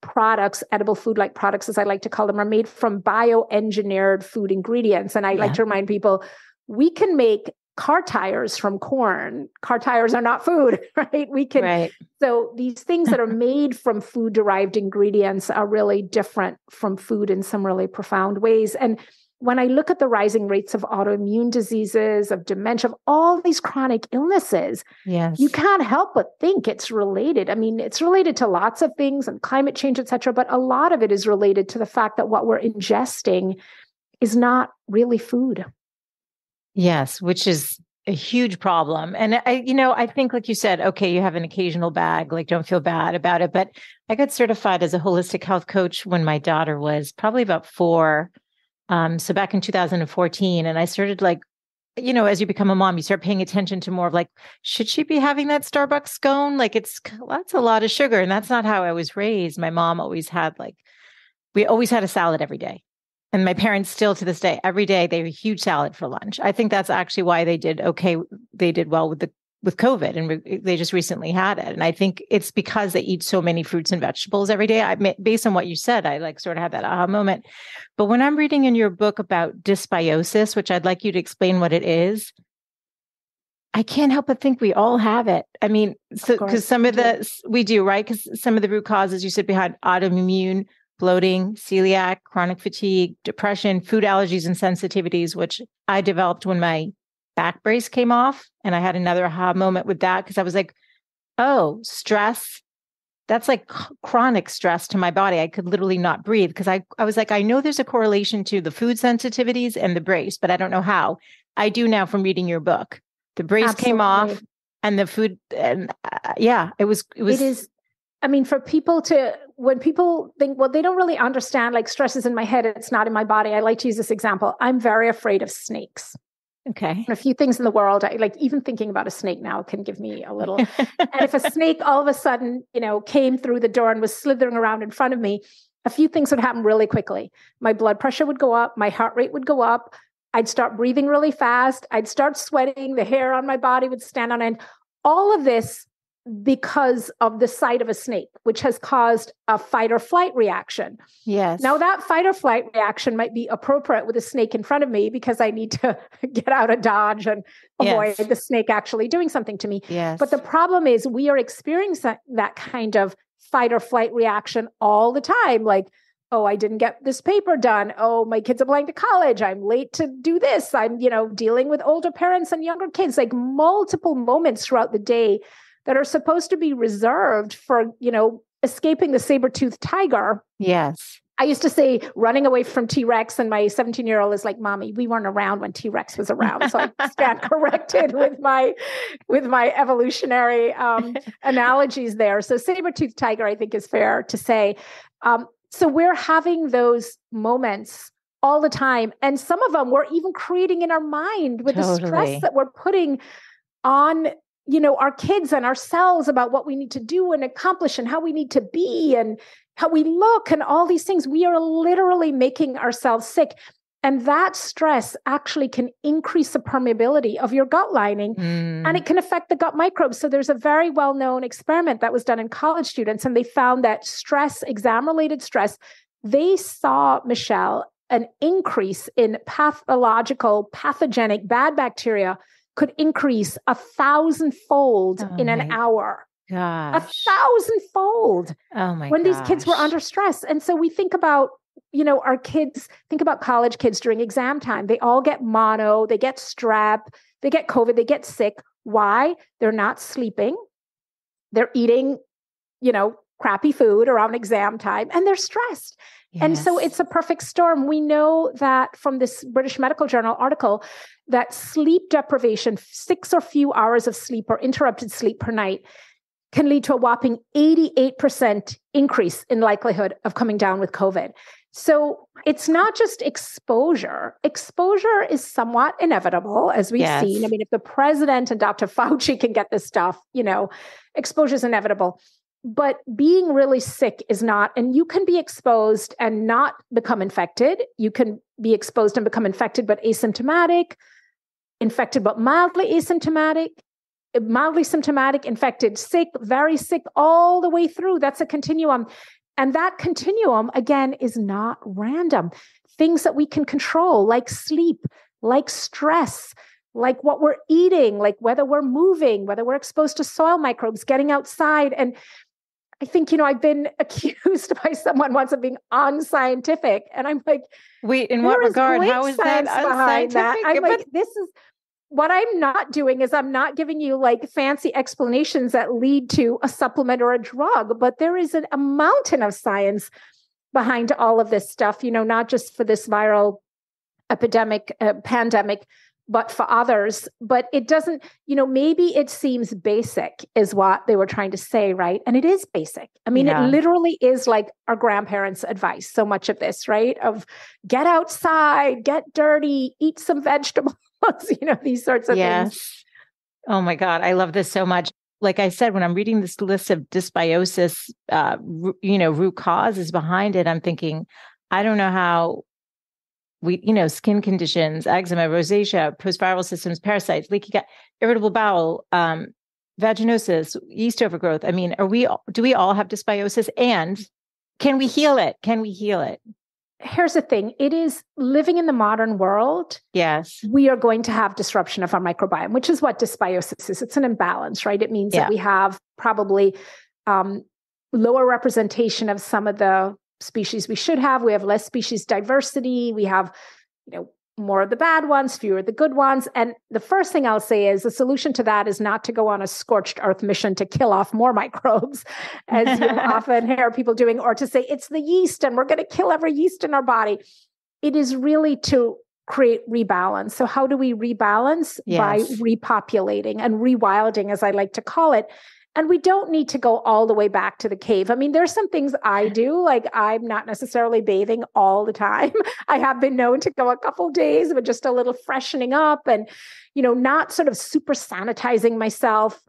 products, edible food-like products, as I like to call them, are made from bioengineered food ingredients. And I like to remind people, we can make car tires from corn. Car tires are not food, right? So these things that are made from food-derived ingredients are really different from food in some really profound ways. And when I look at the rising rates of autoimmune diseases, of dementia, of all these chronic illnesses, you can't help but think it's related. I mean, it's related to lots of things and climate change, et cetera, but a lot of it is related to the fact that what we're ingesting is not really food. Yes, which is a huge problem. And I think, like you said, okay, you have an occasional bag, like don't feel bad about it. But I got certified as a holistic health coach when my daughter was probably about 4. So back in 2014, and I started as you become a mom, you start paying attention to more of like, should she be having that Starbucks scone? Like that's a lot of sugar. And that's not how I was raised. My mom always had we always had a salad every day. And my parents still to this day, every day, they have a huge salad for lunch. I think that's actually why they did okay. They did well with COVID, and they just recently had it. And I think it's because they eat so many fruits and vegetables every day. Based on what you said, I sort of had that aha moment. But when I'm reading in your book about dysbiosis, which I'd like you to explain what it is, I can't help but think we all have it. I mean, because we do, right? Because some of the root causes you said behind autoimmune, bloating, celiac, chronic fatigue, depression, food allergies and sensitivities, which I developed when my back brace came off. And I had another aha moment with that, because I was like, oh, stress, that's like chronic stress to my body. I could literally not breathe, because I was like, I know there's a correlation to the food sensitivities and the brace, but I don't know how. I do now from reading your book. The brace came off and the food. And it is. I mean, for people when people think, well, they don't really understand, like stress is in my head, it's not in my body. I like to use this example. I'm very afraid of snakes. Okay. A few things in the world, like even thinking about a snake now can give me a little. And if a snake all of a sudden, came through the door and was slithering around in front of me, a few things would happen really quickly. My blood pressure would go up. My heart rate would go up. I'd start breathing really fast. I'd start sweating. The hair on my body would stand on end. All of this because of the sight of a snake, which has caused a fight or flight reaction. Yes. Now that fight or flight reaction might be appropriate with a snake in front of me because I need to get out of Dodge and avoid the snake actually doing something to me. Yes. But the problem is we are experiencing that kind of fight or flight reaction all the time. Like, oh, I didn't get this paper done. Oh, my kids are applying to college. I'm late to do this. I'm, dealing with older parents and younger kids, like multiple moments throughout the day that are supposed to be reserved for, escaping the saber-toothed tiger. Yes. I used to say running away from T-Rex, and my 17-year-old is like, Mommy, we weren't around when T-Rex was around. So I stand corrected with my evolutionary analogies there. So saber-toothed tiger, I think, is fair to say. So we're having those moments all the time. And some of them we're even creating in our mind with the stress that we're putting on our kids and ourselves about what we need to do and accomplish and how we need to be and how we look and all these things. We are literally making ourselves sick. And that stress actually can increase the permeability of your gut lining and it can affect the gut microbes. So there's a very well-known experiment that was done in college students, and they found that stress, exam-related stress, they saw, Michele, an increase in pathogenic bad bacteria could increase 1,000-fold in an hour. Gosh. 1,000-fold. Oh my when these kids were under stress. And so we think about, our kids, think about college kids during exam time. They all get mono, they get strep, they get COVID, they get sick. Why? They're not sleeping. They're eating, crappy food around exam time, and they're stressed. Yes. And so it's a perfect storm. We know that from this British Medical Journal article that sleep deprivation, 6 or few hours of sleep or interrupted sleep per night, can lead to a whopping 88% increase in likelihood of coming down with COVID. So it's not just exposure. Exposure is somewhat inevitable, as we've seen. I mean, if the president and Dr. Fauci can get this stuff, exposure is inevitable. But being really sick is not, and you can be exposed and not become infected. You can be exposed and become infected, but asymptomatic, infected, but mildly asymptomatic, mildly symptomatic, infected, sick, very sick, all the way through. That's a continuum. And that continuum, again, is not random. Things that we can control, like sleep, like stress, like what we're eating, like whether we're moving, whether we're exposed to soil microbes, getting outside. And I think, I've been accused by someone once of being unscientific. And I'm like, wait, in what regard? How is that unscientific? I'm like, this is what I'm not doing is I'm not giving you like fancy explanations that lead to a supplement or a drug, but there is a mountain of science behind all of this stuff, not just for this viral pandemic, but for others. But it doesn't, maybe it seems basic is what they were trying to say, right? And it is basic. I mean, it literally is like our grandparents' advice, so much of this, right? Of get outside, get dirty, eat some vegetables, these sorts of things. Oh my God. I love this so much. Like I said, when I'm reading this list of dysbiosis, root causes behind it, I'm thinking, I don't know how skin conditions, eczema, rosacea, post-viral systems, parasites, leaky gut, irritable bowel, vaginosis, yeast overgrowth. I mean, do we all have dysbiosis? And can we heal it? Here's the thing. It is living in the modern world. Yes. We are going to have disruption of our microbiome, which is what dysbiosis is. It's an imbalance, right? It means that we have probably lower representation of some of the species we should have. We have less species diversity. We have, more of the bad ones, fewer of the good ones. And the first thing I'll say is the solution to that is not to go on a scorched earth mission to kill off more microbes, as you often hear people doing, or to say it's the yeast and we're going to kill every yeast in our body. It is really to create rebalance. So how do we rebalance? By repopulating and rewilding, as I like to call it. And we don't need to go all the way back to the cave. I mean, there's some things I do, like I'm not necessarily bathing all the time. I have been known to go a couple days with just a little freshening up and, not sort of super sanitizing myself.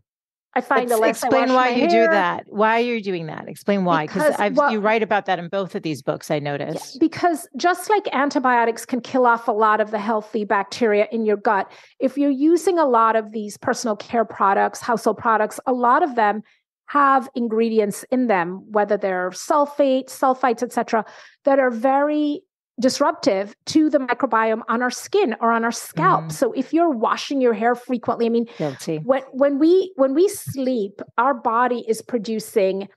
I find explain why you do that. Why are you doing that? Explain why. Because you write about that in both of these books, I noticed. Yeah, because just like antibiotics can kill off a lot of the healthy bacteria in your gut, if you're using a lot of these personal care products, household products, a lot of them have ingredients in them, whether they're sulfites, etc., that are very disruptive to the microbiome on our skin or on our scalp. So if you're washing your hair frequently, I mean, guilty. When we sleep, our body is producing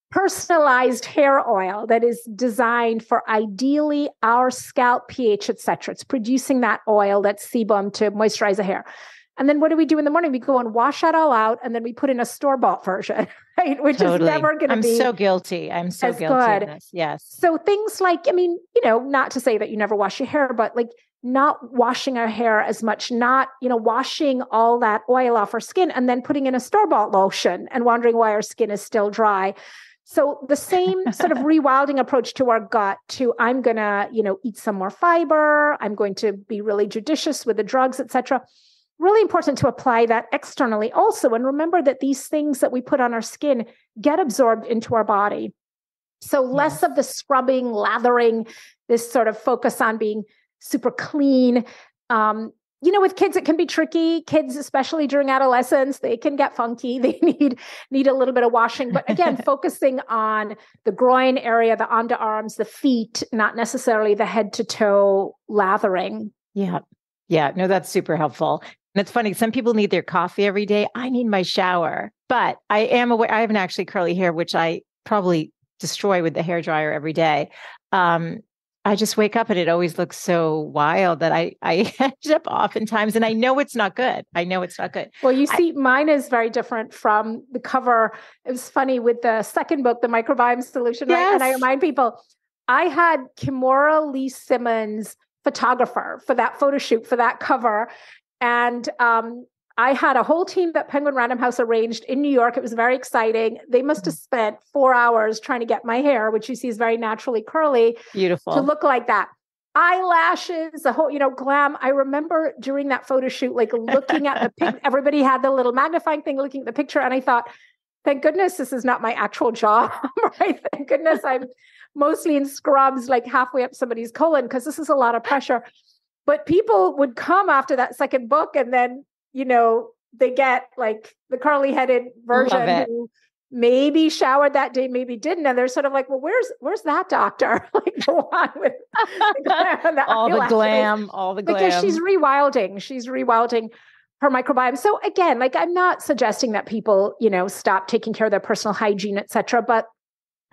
personalized hair oil that is designed for ideally our scalp pH, etc. It's producing that oil, that sebum to moisturize the hair. And then what do we do in the morning? We go and wash that all out, and then we put in a store-bought version, right? Which is never going to be. I'm so guilty. I'm so guilty of this. Yes. So things like, I mean, not to say that you never wash your hair, but like not washing our hair as much, not, washing all that oil off our skin and then putting in a store-bought lotion and wondering why our skin is still dry. So the same sort of rewilding approach to our gut to I'm going to, eat some more fiber. I'm going to be really judicious with the drugs, etc. Really important to apply that externally also. And remember that these things that we put on our skin get absorbed into our body. So less of the scrubbing, lathering, this sort of focus on being super clean. With kids, it can be tricky. Kids, especially during adolescence, they can get funky. They need a little bit of washing. But again, focusing on the groin area, the underarms, the feet, not necessarily the head to toe lathering. Yeah. Yeah. No, that's super helpful. And it's funny, some people need their coffee every day. I need my shower, but I am aware, I have actually curly hair, which I probably destroy with the hairdryer every day. I just wake up and it always looks so wild that I end up oftentimes, and I know it's not good. Well, you see, mine is very different from the cover. It was funny with the second book, The Microbiome Solution, right? Yes. And I remind people, I had Kimora Lee Simmons, photographer, for that photo shoot, for that cover. And I had a whole team that Penguin Random House arranged in New York. It was very exciting. They must have spent 4 hours trying to get my hair, which you see is very naturally curly, beautiful, to look like that. Eyelashes, the whole, glam. I remember during that photo shoot, like looking at the pic, everybody had the little magnifying thing looking at the picture. And I thought, thank goodness this is not my actual job, right? Thank goodness I'm mostly in scrubs, like halfway up somebody's colon, because this is a lot of pressure. But people would come after that second book and then, they get like the curly headed version who maybe showered that day, maybe didn't. And they're sort of like, well, where's that doctor? Like the one with all the glam. Because she's rewilding her microbiome. So again, like I'm not suggesting that people, stop taking care of their personal hygiene, et cetera. But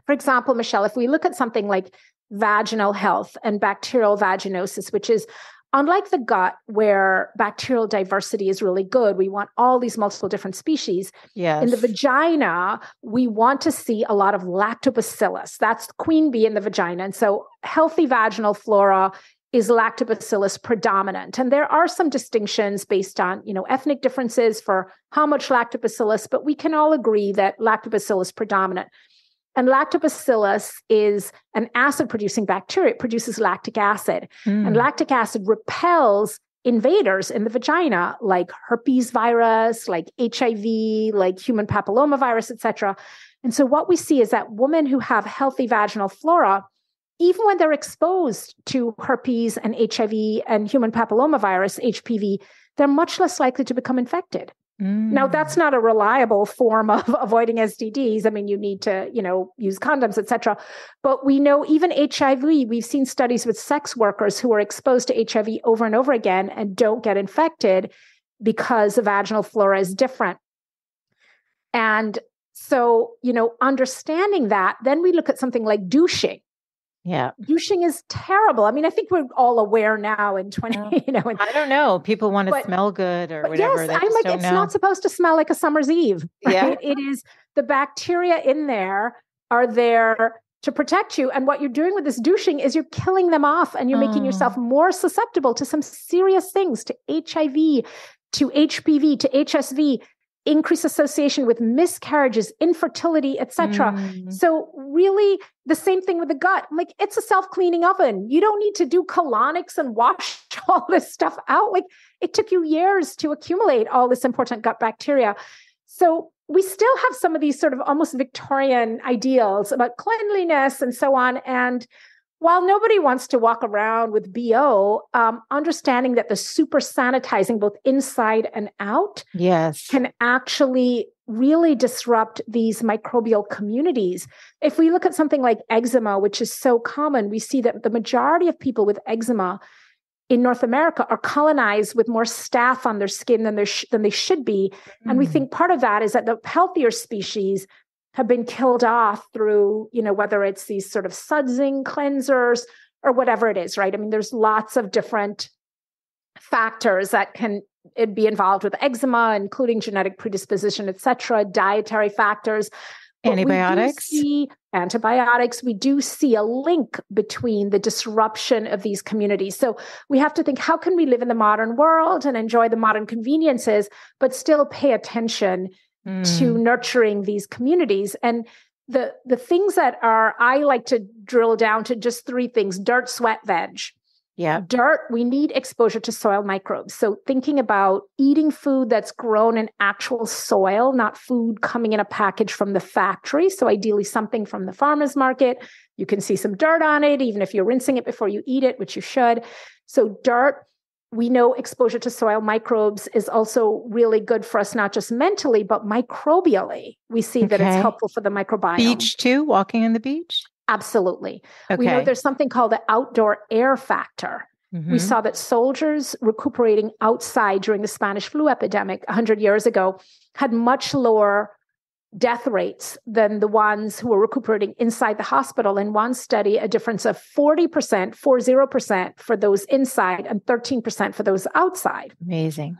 for example, Michele, if we look at something like vaginal health and bacterial vaginosis, which is unlike the gut where bacterial diversity is really good, we want all these multiple different species. Yes. In the vagina, we want to see a lot of lactobacillus. That's queen bee in the vagina. And so healthy vaginal flora is lactobacillus predominant. And there are some distinctions based on, ethnic differences for how much lactobacillus, but we can all agree that lactobacillus predominant. And lactobacillus is an acid-producing bacteria. It produces lactic acid. And lactic acid repels invaders in the vagina, like herpes virus, like HIV, like human papillomavirus, et cetera. And so what we see is that women who have healthy vaginal flora, even when they're exposed to herpes and HIV and human papillomavirus, HPV, they're much less likely to become infected. Now, that's not a reliable form of avoiding STDs. I mean, you need to, use condoms, et cetera. But we know even HIV, we've seen studies with sex workers who are exposed to HIV over and over again and don't get infected because the vaginal flora is different. And so, understanding that, then we look at something like douching. Yeah. Douching is terrible. I mean, I think we're all aware now in 20, I don't know. People want to smell good or whatever. Yes, I'm like, it's not supposed to smell like a summer's eve. Right? Yeah. It is, the bacteria in there are there to protect you. And what you're doing with this douching is you're killing them off and you're making yourself more susceptible to some serious things, to HIV, to HPV, to HSV. increased association with miscarriages, infertility, etc. So really the same thing with the gut. Like, it's a self-cleaning oven. You don't need to do colonics and wash all this stuff out. Like, it took you years to accumulate all this important gut bacteria. So we still have some of these sort of almost Victorian ideals about cleanliness and so on. And while nobody wants to walk around with BO, understanding that the super sanitizing both inside and out can actually really disrupt these microbial communities. If we look at something like eczema, which is so common, we see that the majority of people with eczema in North America are colonized with more staph on their skin than they should be. And we think part of that is that the healthier species have been killed off through, whether it's these sort of sudsing cleansers or whatever it is, right? I mean, there's lots of different factors that can be involved with eczema, including genetic predisposition, et cetera, dietary factors. Antibiotics. We do see a link between the disruption of these communities. So we have to think, how can we live in the modern world and enjoy the modern conveniences, but still pay attention to nurturing these communities? And the things that I like to drill down to just three things: dirt, sweat, veg. Yeah. Dirt, we need exposure to soil microbes. So thinking about eating food that's grown in actual soil, not food coming in a package from the factory. So ideally something from the farmer's market. You can see some dirt on it, even if you're rinsing it before you eat it, which you should. So dirt, we know exposure to soil microbes is also really good for us, not just mentally, but microbially. We see that it's helpful for the microbiome. Beach too, walking on the beach? Absolutely. We know there's something called the outdoor air factor. We saw that soldiers recuperating outside during the Spanish flu epidemic 100 years ago had much lower death rates than the ones who were recuperating inside the hospital. In one study, a difference of 40% for those inside and 13% for those outside. Amazing.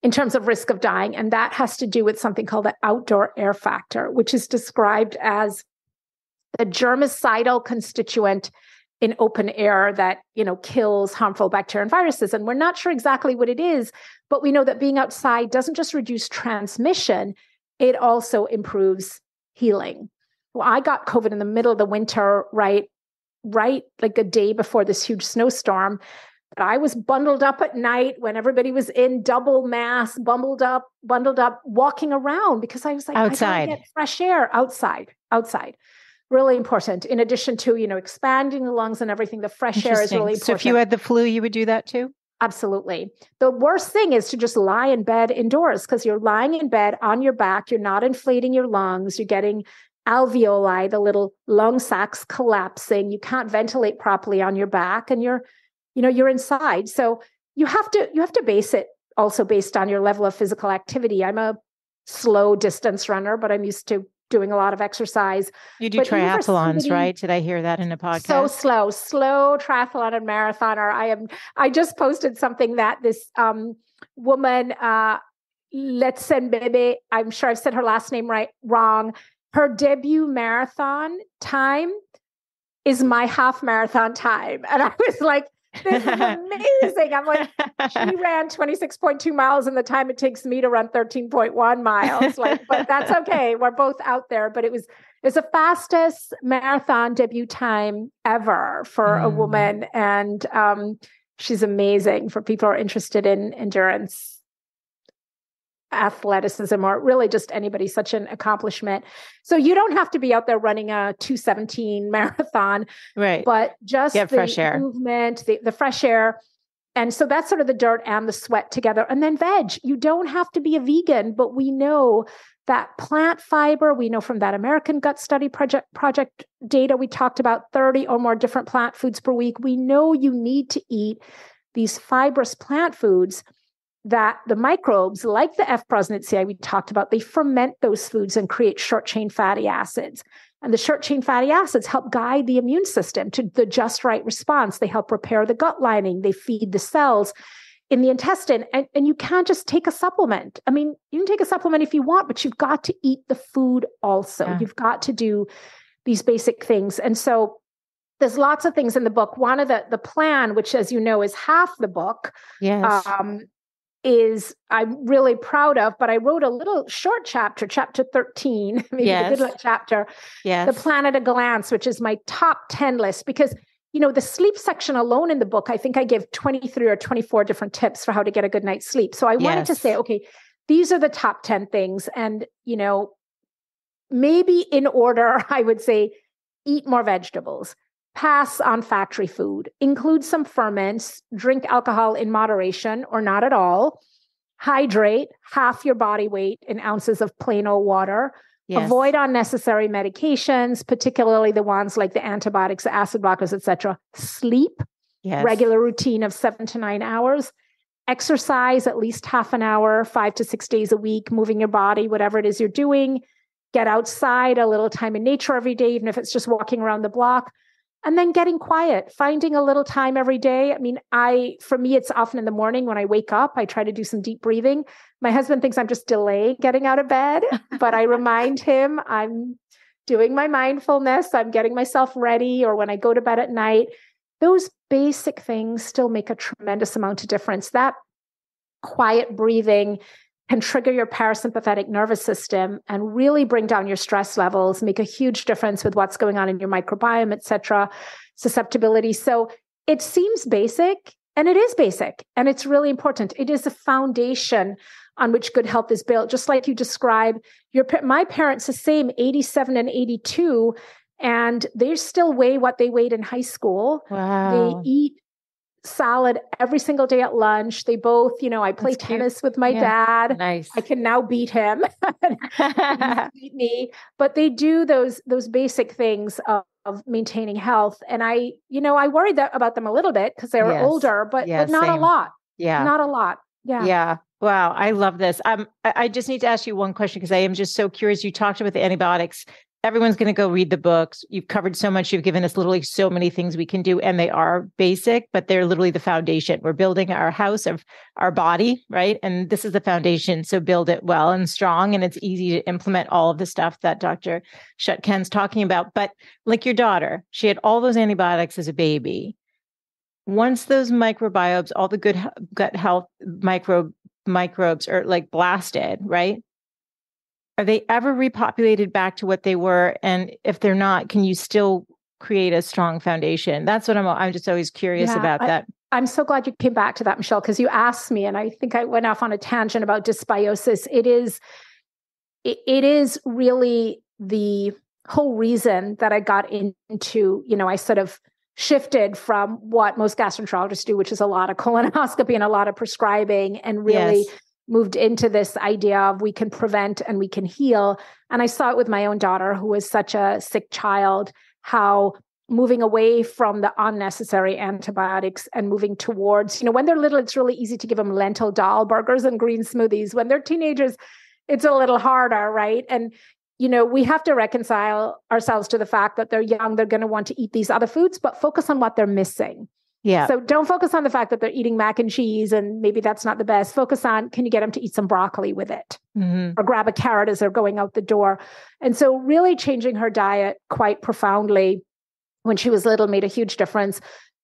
In terms of risk of dying. And that has to do with something called the outdoor air factor, which is described as the germicidal constituent in open air that, kills harmful bacteria and viruses. And we're not sure exactly what it is, but we know that being outside doesn't just reduce transmission, it also improves healing. Well, I got COVID in the middle of the winter, right like a day before this huge snowstorm. But I was bundled up at night when everybody was in double mask, bundled up, walking around because I was like, outside. I gotta get fresh air outside. Really important. In addition to, expanding the lungs and everything, the fresh air is really important. So if you had the flu, you would do that too? Absolutely. The worst thing is to just lie in bed indoors because you're lying in bed on your back. You're not inflating your lungs. You're getting alveoli, the little lung sacs collapsing. You can't ventilate properly on your back and you're inside. So you have to base it also based on your level of physical activity. I'm a slow distance runner, but I'm used to doing a lot of exercise. You do triathlons, right? Did I hear that in a podcast? So slow triathlon and marathoner. I just posted something that this woman, Letsen Bebe, I'm sure I've said her last name wrong. Her debut marathon time is my half marathon time. And I was like, this is amazing. I'm like, she ran 26.2 miles in the time it takes me to run 13.1 miles. But that's okay. We're both out there. But it's the fastest marathon debut time ever for a woman. And she's amazing for people who are interested in endurance, athleticism, or really just anybody, such an accomplishment. So you don't have to be out there running a 2:17 marathon, right? But just get fresh air movement, the fresh air. And so that's sort of the dirt and the sweat together. And then veg, you don't have to be a vegan, but we know that plant fiber, we know from that American Gut Study Project data, we talked about 30 or more different plant foods per week. We know you need to eat these fibrous plant foods that the microbes, like the F. prosnitzii we talked about, they ferment those foods and create short-chain fatty acids. And the short-chain fatty acids help guide the immune system to the just right response. They help repair the gut lining. They feed the cells in the intestine. And you can't just take a supplement. I mean, you can take a supplement if you want, but you've got to eat the food also. Yeah. You've got to do these basic things. And so there's lots of things in the book. One of the plan, which, as you know, is half the book. Yes. I'm really proud of, but I wrote a little short chapter 13, maybe the good luck chapter, The Plan at a Glance, which is my top 10 list, because, the sleep section alone in the book, I think I give 23 or 24 different tips for how to get a good night's sleep. So I wanted to say, okay, these are the top 10 things. And, maybe in order, I would say, eat more vegetables, pass on factory food, include some ferments, drink alcohol in moderation or not at all, hydrate half your body weight in ounces of plain old water, avoid unnecessary medications, particularly the ones like the antibiotics, the acid blockers, etc. Sleep, regular routine of 7 to 9 hours, exercise at least half an hour, 5 to 6 days a week, moving your body, whatever it is you're doing, get outside a little time in nature every day, even if it's just walking around the block. And then getting quiet, finding a little time every day. I mean, for me, it's often in the morning when I wake up, I try to do some deep breathing. My husband thinks I'm just delaying getting out of bed, but I remind him I'm doing my mindfulness. I'm getting myself ready, or when I go to bed at night. Those basic things still make a tremendous amount of difference. That quiet breathing can trigger your parasympathetic nervous system and really bring down your stress levels, make a huge difference with what's going on in your microbiome, et cetera, susceptibility. So it seems basic, and it is basic, and it's really important. It is a foundation on which good health is built. Just like you described, my parents, the same, 87 and 82, and they still weigh what they weighed in high school. Wow. They eat salad every single day at lunch. They both, I play tennis with my dad. Nice. I can now beat him. He beat me. But they do those basic things of maintaining health. And I worry about them a little bit because they're older, but not a lot. Yeah. Not a lot. Yeah. Yeah. Wow. I love this. I just need to ask you one question because I am just so curious. You talked about the antibiotics. Everyone's going to go read the books. You've covered so much. You've given us literally so many things we can do, and they are basic, but they're literally the foundation. We're building our house of our body, right? And this is the foundation. So build it well and strong. And it's easy to implement all of the stuff that Dr. Chutkan's talking about. But like your daughter, she had all those antibiotics as a baby. Once those microbiomes, all the good gut health microbes are like blasted, right? Are they ever repopulated back to what they were? And if they're not, can you still create a strong foundation? That's what I'm just always curious about that. I'm so glad you came back to that, Michele, because you asked me, and I think I went off on a tangent about dysbiosis. It is really the whole reason that I got into, I sort of shifted from what most gastroenterologists do, which is a lot of colonoscopy and a lot of prescribing, and really moved into this idea of we can prevent and we can heal. And I saw it with my own daughter, who was such a sick child, how moving away from the unnecessary antibiotics and moving towards, when they're little, it's really easy to give them lentil dal burgers and green smoothies. When they're teenagers, it's a little harder, right? And, we have to reconcile ourselves to the fact that they're young, they're going to want to eat these other foods, but focus on what they're missing. Yeah. So don't focus on the fact that they're eating mac and cheese and maybe that's not the best. Focus on, can you get them to eat some broccoli with it? Mm-hmm. Or grab a carrot as they're going out the door? And so really changing her diet quite profoundly when she was little made a huge difference.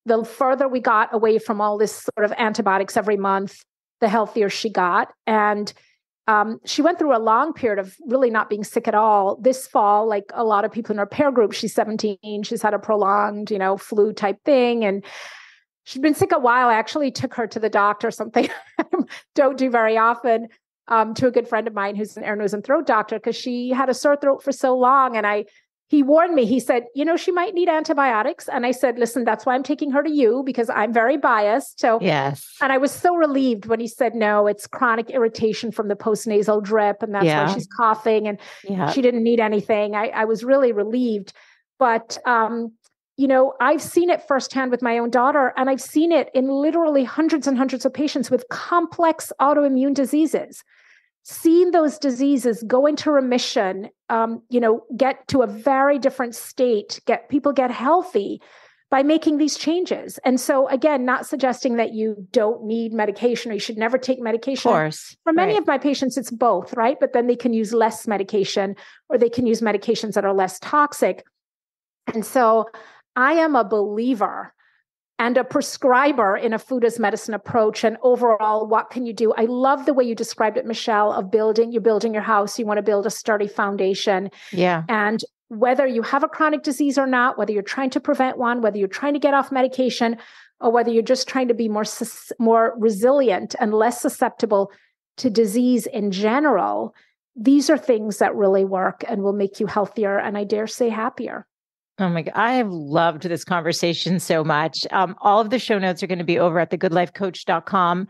The further we got away from all this sort of antibiotics every month, the healthier she got. And she went through a long period of really not being sick at all. This fall, like a lot of people in her peer group, she's 17, she's had a prolonged, flu type thing. And she'd been sick a while. I actually took her to the doctor, something I don't do very often, to a good friend of mine who's an ear, nose, and throat doctor, because she had a sore throat for so long. And he warned me, he said, she might need antibiotics. And I said, listen, that's why I'm taking her to you, because I'm very biased. So, yes. And I was so relieved when he said, no, it's chronic irritation from the postnasal drip. And that's why she's coughing, and she didn't need anything. I was really relieved. But, I've seen it firsthand with my own daughter, and I've seen it in literally hundreds and hundreds of patients with complex autoimmune diseases. Seeing those diseases go into remission, get to a very different state, people get healthy by making these changes. And so again, not suggesting that you don't need medication or you should never take medication. Of course. For many of my patients, it's both, right? But then they can use less medication, or they can use medications that are less toxic. And so I am a believer and a prescriber in a food as medicine approach. And overall, what can you do? I love the way you described it, Michele, of you're building your house. You want to build a sturdy foundation. Yeah. And whether you have a chronic disease or not, whether you're trying to prevent one, whether you're trying to get off medication, or whether you're just trying to be more resilient and less susceptible to disease in general, these are things that really work and will make you healthier and, I dare say, happier. Oh my God. I have loved this conversation so much. All of the show notes are going to be over at thegoodlifecoach.com,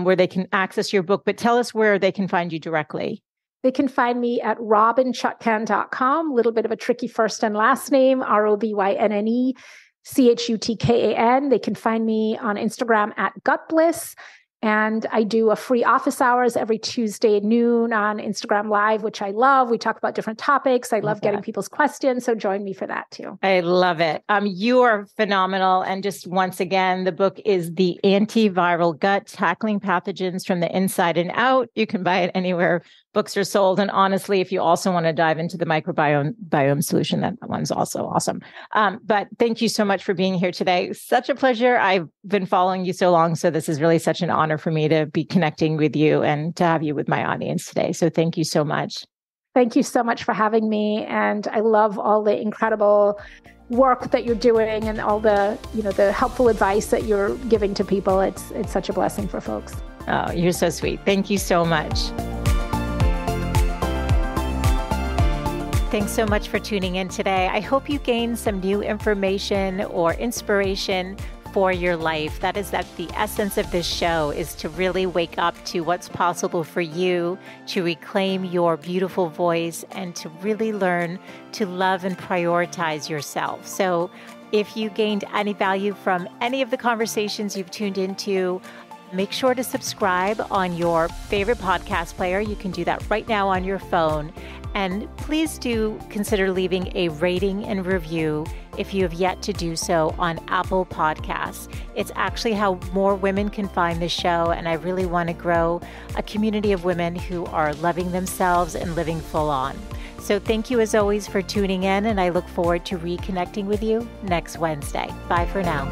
where they can access your book, but tell us where they can find you directly. They can find me at robynchutkan.com, a little bit of a tricky first and last name, ROBYNNECHUTKAN. They can find me on Instagram at gutbliss. And I do a free office hours every Tuesday at noon on Instagram Live, which I love. We talk about different topics. I love getting people's questions. So join me for that too. I love it. You are phenomenal. And just once again, the book is The Antiviral Gut, Tackling Pathogens from the Inside and Out. You can buy it anywhere books are sold. And honestly, if you also want to dive into the microbiome solution, that one's also awesome. But thank you so much for being here today. Such a pleasure. I've been following you so long. So this is really such an honor for me to be connecting with you and to have you with my audience today. So thank you so much. Thank you so much for having me. And I love all the incredible work that you're doing and all the, the helpful advice that you're giving to people. It's such a blessing for folks. Oh, you're so sweet. Thank you so much. Thanks so much for tuning in today. I hope you gained some new information or inspiration for your life. That is the essence of this show, is to really wake up to what's possible for you, to reclaim your beautiful voice, and to really learn to love and prioritize yourself. So if you gained any value from any of the conversations you've tuned into, make sure to subscribe on your favorite podcast player. You can do that right now on your phone. And please do consider leaving a rating and review if you have yet to do so on Apple Podcasts. It's actually how more women can find the show. And I really want to grow a community of women who are loving themselves and living full on. So thank you as always for tuning in. And I look forward to reconnecting with you next Wednesday. Bye for now.